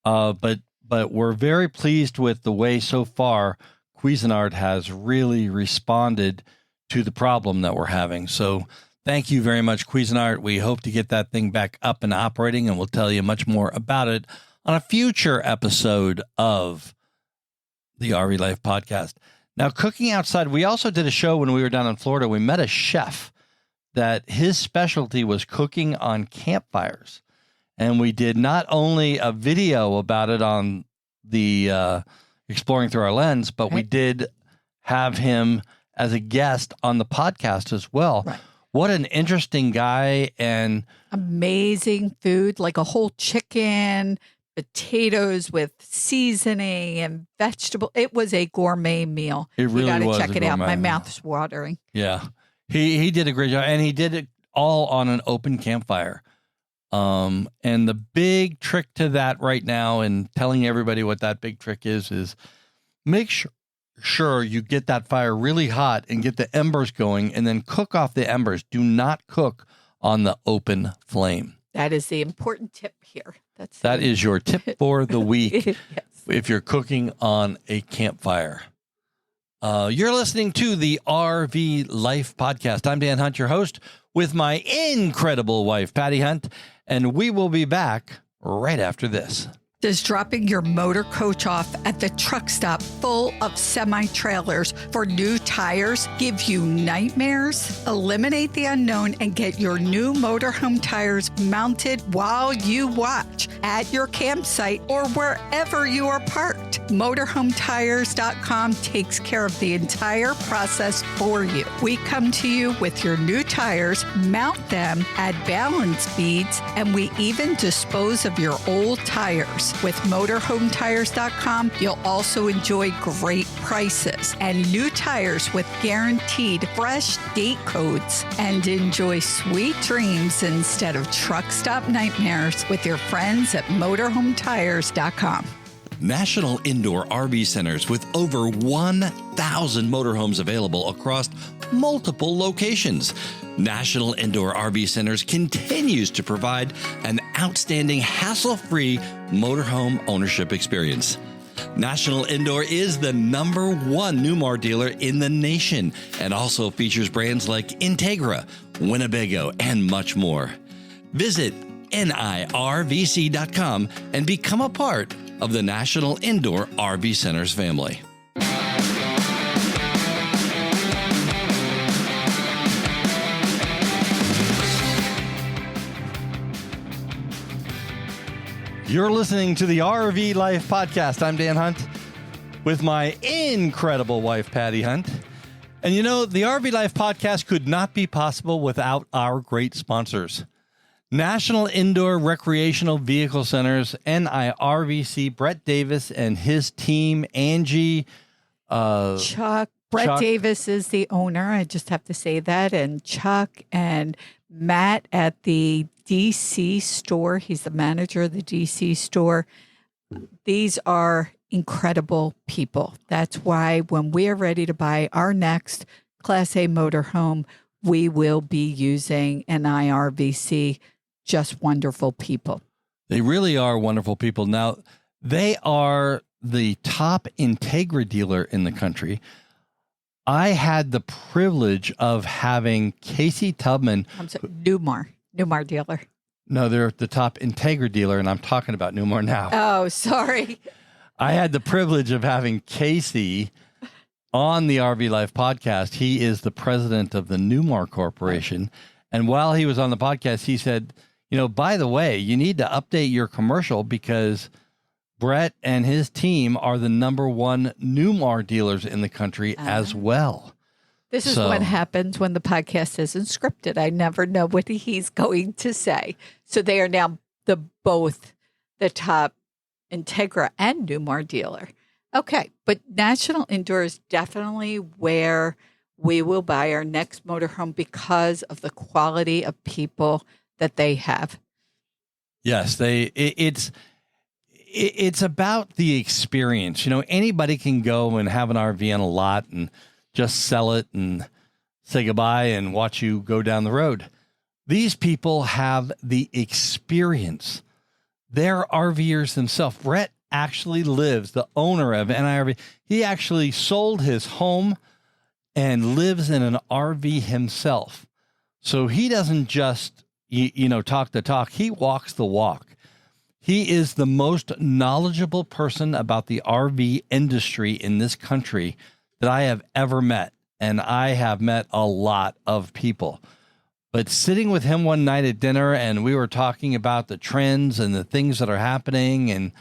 But we're very pleased with the way so far Cuisinart has really responded to the problem that we're having. So thank you very much, Cuisinart. We hope to get that thing back up and operating, and we'll tell you much more about it on a future episode of the RV Life podcast. Now, cooking outside, we also did a show when we were down in Florida. We met a chef that his specialty was cooking on campfires. And we did not only a video about it on the Exploring Through Our Lens, but we did have him as a guest on the podcast as well. Right. What an interesting guy, and amazing food, like a whole chicken, potatoes with seasoning and vegetable. It was a gourmet meal. It really was. You got to check it out. My mouth's watering. Yeah. He did a great job, and he did it all on an open campfire. And the big trick to that right now, and telling everybody what that big trick is make sure you get that fire really hot and get the embers going, and then cook off the embers. Do not cook on the open flame. That is the important tip here. That is your tip for the week. Yes. If you're cooking on a campfire. You're listening to the RV Life podcast. I'm Dan Hunt, your host, with my incredible wife, Patti Hunt, and we will be back right after this. Does dropping your motor coach off at the truck stop full of semi-trailers for new tires give you nightmares? Eliminate the unknown and get your new motorhome tires mounted while you watch at your campsite or wherever you are parked. Motorhometires.com takes care of the entire process for you. We come to you with your new tires, mount them, add balance beads, and we even dispose of your old tires. With motorhometires.com, you'll also enjoy great prices and new tires with guaranteed fresh date codes, and enjoy sweet dreams instead of truck stop nightmares with your friends at motorhometires.com. National Indoor RV Centers with over 1,000 motorhomes available across multiple locations. National Indoor RV Centers continues to provide an outstanding hassle-free motorhome ownership experience. National Indoor is the #1 Newmar dealer in the nation and also features brands like Integra, Winnebago, and much more. Visit nirvc.com and become a part of the National Indoor RV Centers family. You're listening to the RV Life Podcast. I'm Dan Hunt with my incredible wife, Patti Hunt. And you know, the RV Life Podcast could not be possible without our great sponsors. National Indoor Recreational Vehicle Centers, NIRVC, Brett Davis and his team, Angie. Chuck. Brett Davis is the owner. I just have to say that. And Chuck and Matt at the DC store. He's the manager of the DC store. These are incredible people. That's why when we're ready to buy our next Class A motorhome, we will be using an IRVC. Just wonderful people. They really are wonderful people. Now, they are the top Integra dealer in the country. I had the privilege of having Casey Tubman. I'm sorry, Newmar dealer. No, they're the top Integra dealer, and I'm talking about Newmar now. Oh, sorry. I had the privilege of having Casey on the RV Life Podcast. He is the president of the Newmar Corporation. And while he was on the podcast, he said, you know, by the way, you need to update your commercial because Brett and his team are the #1 Newmar dealers in the country as well. This is what happens when the podcast isn't scripted. I never know what he's going to say. So they are now both the top Integra and Newmar dealer. Okay, but National Indoor is definitely where we will buy our next motorhome because of the quality of people that they have. Yes, it's about the experience. You know, anybody can go and have an RV on a lot and just sell it and say goodbye and watch you go down the road. These people have the experience. They're RVers themselves. Brett actually lives, the owner of NIRV. He actually sold his home and lives in an RV himself. So he doesn't just, talk the talk. He walks the walk. He is the most knowledgeable person about the RV industry in this country that I have ever met. And I have met a lot of people. But sitting with him one night at dinner, and we were talking about the trends and the things that are happening, and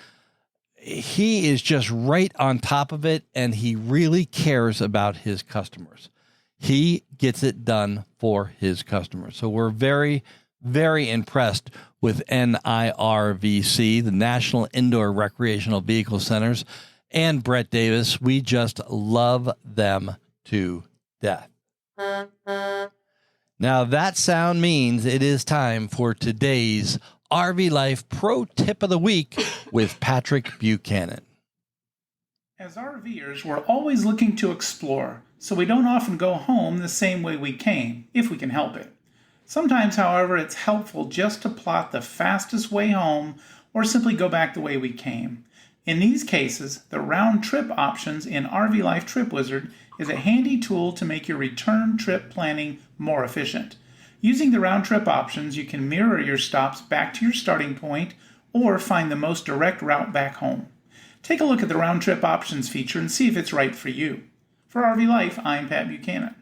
he is just right on top of it, and he really cares about his customers. He gets it done for his customers. So we're very, very impressed with NIRVC, the National Indoor Recreational Vehicle Centers, and Brett Davis. We just love them to death. Now that sound means it is time for today's RV Life Pro Tip of the Week with Patrick Buchanan. As RVers, we're always looking to explore, so we don't often go home the same way we came, if we can help it. Sometimes, however, it's helpful just to plot the fastest way home or simply go back the way we came. In these cases, the round trip options in RV Life Trip Wizard is a handy tool to make your return trip planning more efficient. Using the round trip options, you can mirror your stops back to your starting point or find the most direct route back home. Take a look at the round trip options feature and see if it's right for you. For RV Life, I'm Pat Buchanan.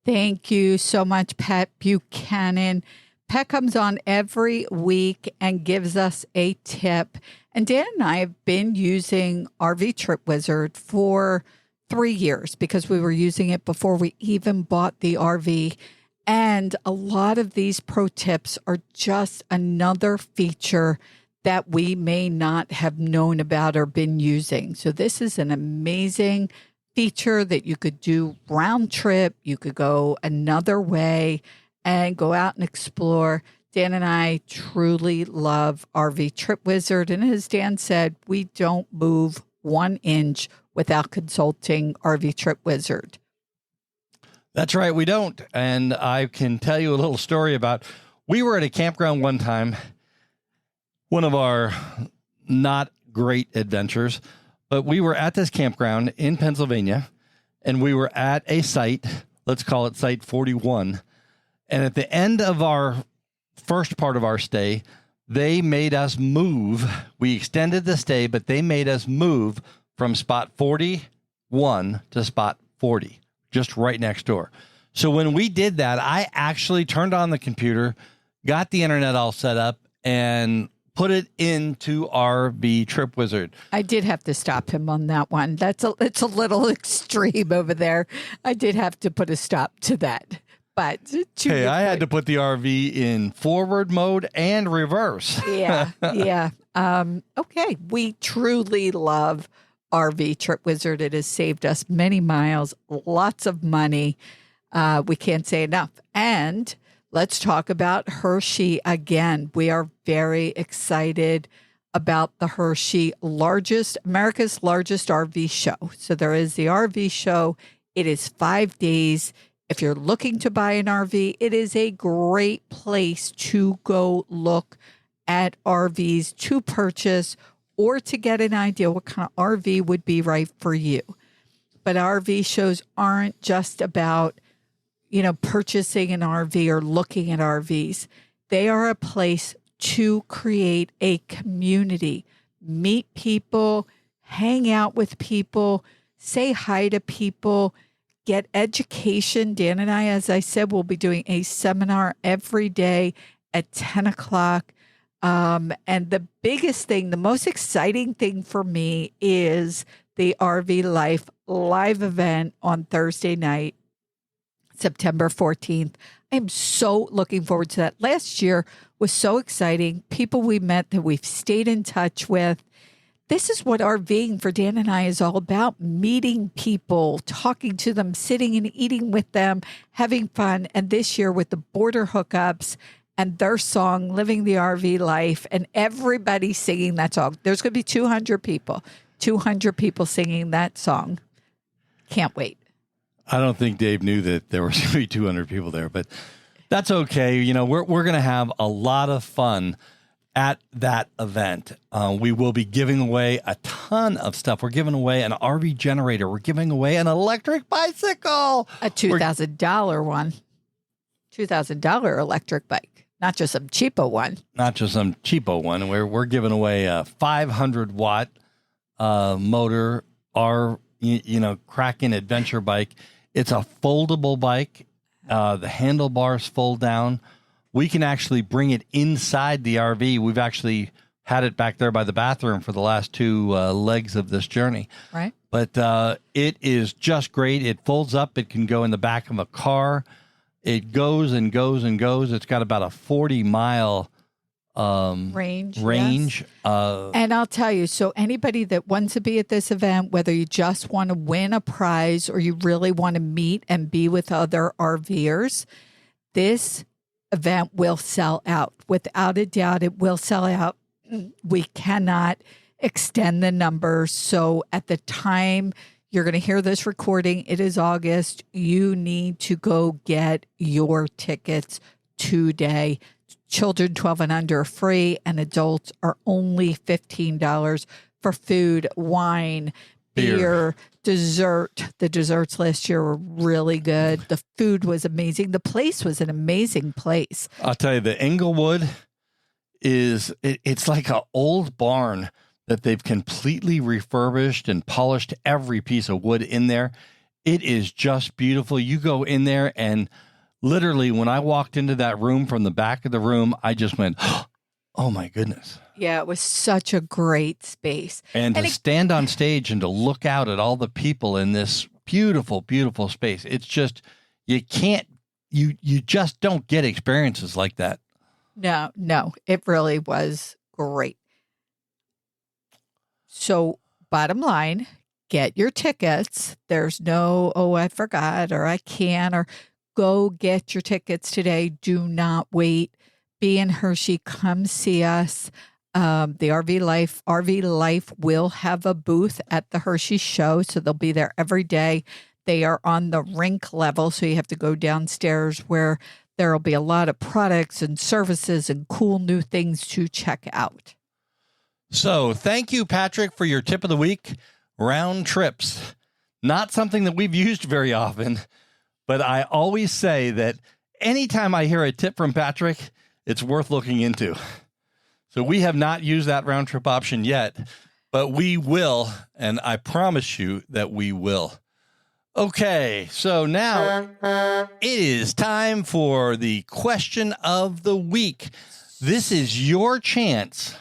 Thank you so much, Pat Buchanan. Pat comes on every week and gives us a tip. And Dan and I have been using RV Trip Wizard for 3 years because we were using it before we even bought the RV. And a lot of these pro tips are just another feature that we may not have known about or been using. So this is an amazing feature that you could do round trip. You could go another way and go out and explore. Dan and I truly love RV Trip Wizard. And as Dan said, we don't move 1 inch without consulting RV Trip Wizard. That's right, we don't. And I can tell you a little story about, we were at a campground one time, one of our not great adventures, but we were at this campground in Pennsylvania, and we were at a site, let's call it Site 41. And at the end of our first part of our stay, they made us move. We extended the stay, but they made us move from spot 41 to spot 40, just right next door. So when we did that, I actually turned on the computer, got the internet all set up, and put it into RV Trip Wizard. I did have to stop him on that one. It's a little extreme over there. I did have to put a stop to that. But hey, I had to put the RV in forward mode and reverse. Yeah. Okay. We truly love RV Trip Wizard. It has saved us many miles, lots of money. We can't say enough. And let's talk about Hershey again. We are very excited about the Hershey America's largest RV show. So there is the RV show. It is 5 days. If you're looking to buy an RV, it is a great place to go look at RVs to purchase or to get an idea what kind of RV would be right for you. But RV shows aren't just about, purchasing an RV or looking at RVs. They are a place to create a community, meet people, hang out with people, say hi to people, get education. Dan and I, as I said, will be doing a seminar every day at 10 o'clock. And the biggest thing, the most exciting thing for me is the RV Life live event on Thursday night, September 14th. I'm so looking forward to that. Last year was so exciting. People we met that we've stayed in touch with. This is what RVing for Dan and I is all about, meeting people, talking to them, sitting and eating with them, having fun. And this year with the Border Hookups and their song, Living the RV Life, and everybody singing that song. There's going to be 200 people singing that song. Can't wait. I don't think Dave knew that there was going to be 200 people there, but that's okay. We're going to have a lot of fun at that event. We will be giving away a ton of stuff. We're giving away an RV generator. We're giving away an electric bicycle. A $2,000 one. $2,000 electric bike. Not just some cheapo one. Not just some cheapo one. We're giving away a 500-watt motor, our Kraken adventure bike. It's a foldable bike. The handlebars fold down. We can actually bring it inside the RV. We've actually had it back there by the bathroom for the last two legs of this journey. Right. But it is just great. It folds up. It can go in the back of a car. It goes and goes and goes. It's got about a 40-mile range. Yes. And I'll tell you, so anybody that wants to be at this event, whether you just want to win a prize or you really want to meet and be with other RVers, this event will sell out. Without a doubt, it will sell out. We cannot extend the numbers. So at the time you're going to hear this recording, it is August. You need to go get your tickets today. Children 12 and under are free, and adults are only $15 for food, wine, beer, dessert. The desserts last year were really good. The food was amazing. The place was an amazing place. I'll tell you, the Englewood it's like an old barn that they've completely refurbished and polished every piece of wood in there. It is just beautiful. You go in there, and literally when I walked into that room from the back of the room, I just went, oh my goodness. Yeah, it was such a great space. And to stand on stage and to look out at all the people in this beautiful, beautiful space. It's just, you just don't get experiences like that. No, it really was great. So bottom line, get your tickets. There's no, I forgot, or I can't, or go get your tickets today. Do not wait. Be in Hershey. Come see us. The RV Life will have a booth at the Hershey show, so they'll be there every day. They are on the rink level, so you have to go downstairs where there will be a lot of products and services and cool new things to check out. So thank you, Patrick, for your tip of the week, round trips. Not something that we've used very often, but I always say that anytime I hear a tip from Patrick, it's worth looking into. So we have not used that round trip option yet, but we will, and I promise you that we will. Okay, so now it is time for the question of the week. This is your chance.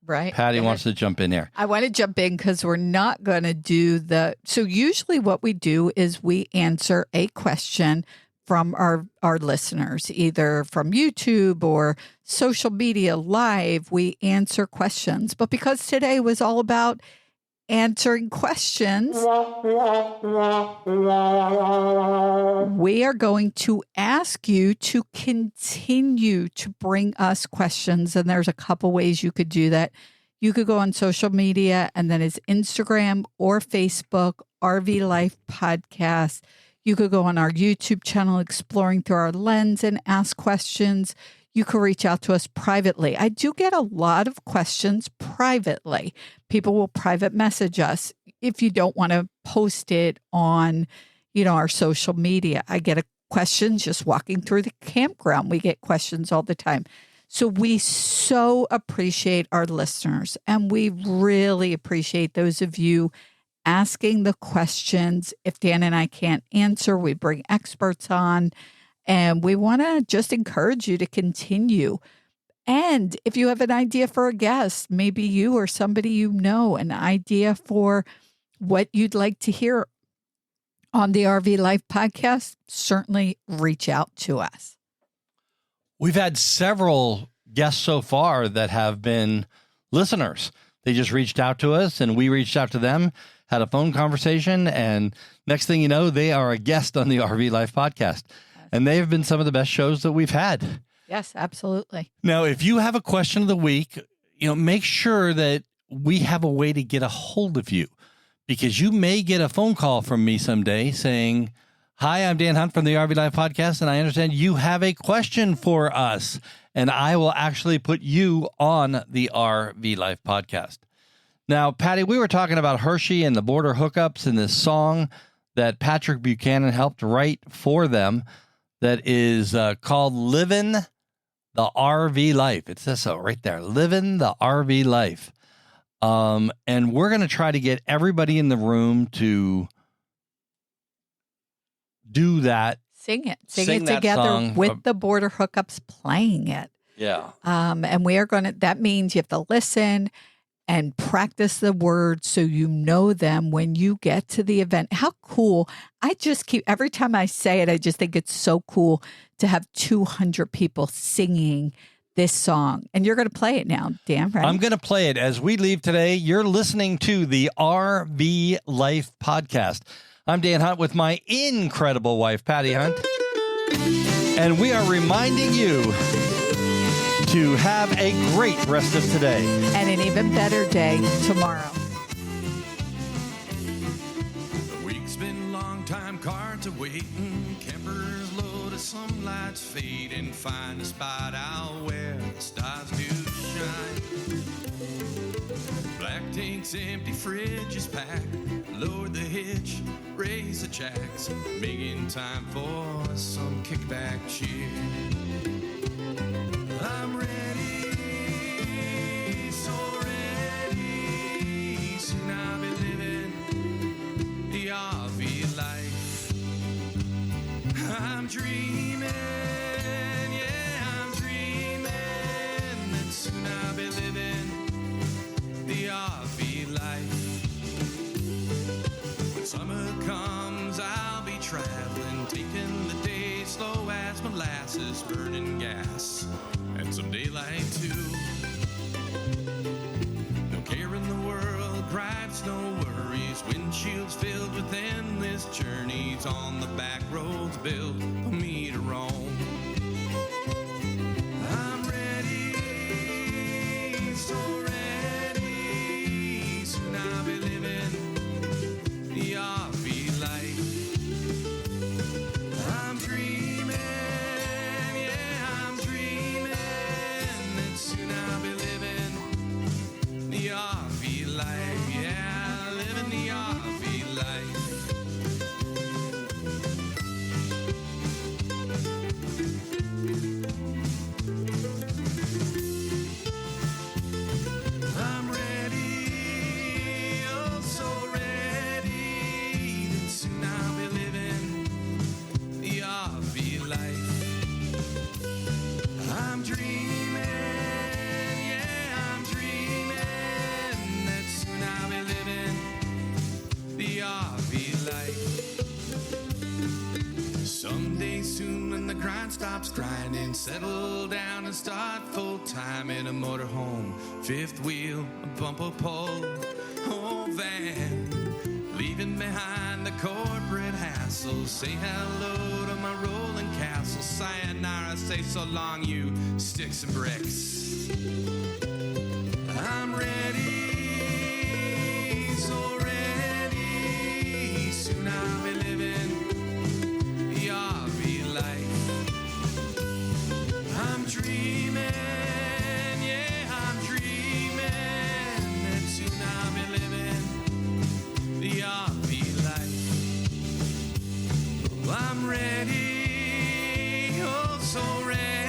Right. Patty wants to jump in here. I want to jump in because we're not going to do so usually what we do is we answer a question from our listeners, either from YouTube or social media live. We answer questions. But because today was all about answering questions, we are going to ask you to continue to bring us questions. And there's a couple ways you could do that. You could go on social media, and then it's Instagram or Facebook, RV Life Podcast. You could go on our YouTube channel, Exploring Through Our Lens, and ask questions. You could reach out to us privately. I do get a lot of questions privately. People will private message us if you don't want to post it on, our social media. I get a question just walking through the campground. We get questions all the time. So we so appreciate our listeners, and we really appreciate those of you asking the questions. If Dan and I can't answer, we bring experts on, and we want to just encourage you to continue. And if you have an idea for a guest, maybe you or somebody you know, an idea for what you'd like to hear on the RV Life podcast, certainly reach out to us. We've had several guests so far that have been listeners. They just reached out to us and we reached out to them, had a phone conversation, and next thing you know, they are a guest on the RV Life podcast. And they have been some of the best shows that we've had. Yes, absolutely. Now, if you have a question of the week, make sure that we have a way to get a hold of you, because you may get a phone call from me someday saying, "Hi, I'm Dan Hunt from the RV Life Podcast, and I understand you have a question for us." And I will actually put you on the RV Life Podcast. Now, Patty, we were talking about Hershey and the border hookups and this song that Patrick Buchanan helped write for them that is called Livin' the RV Life. It says so right there, Livin' the RV Life. And we're going to try to get everybody in the room to do that. Sing it that together song. with the border hookups playing it. Yeah. And we are that means you have to listen and practice the words so you know them when you get to the event. How cool. Every time I say it, I just think it's so cool to have 200 people singing this song. And you're going to play it now, Dan, right? I'm going to play it as we leave today. You're listening to the RV Life Podcast. I'm Dan Hunt with my incredible wife, Patty Hunt. And we are reminding you to have a great rest of today. And an even better day tomorrow. The week's been a long time, car to waiting, campers loaded, some lights fading, find a spot out where the stars do shine. Black tanks empty, fridge is packed, lower the hitch, raise the jacks, making time for some kickback cheer. I'm ready, so ready, soon I'll be living the RV life. I'm dreaming, yeah, I'm dreaming that soon I'll be living the RV life. When summer comes, I'll be traveling, taking the day slow as molasses, burning gas, and some daylight too. No care in the world, gripes, no worries, windshields filled with endless journeys on the back roads built for me to roam. I'm ready, so ready, soon I'll be living the RV life. grind stops grinding, settle down and start full time in a motorhome, fifth wheel, a bumper pole, old van. Leaving behind the corporate hassle, say hello to my rolling castle. Sayonara, say so long, you sticks and bricks. I'm ready, so ready. Soon I'll be living the RV life. I'm dreaming, yeah, I'm dreaming that soon I'll be living the RV life. Oh, I'm ready, oh so ready.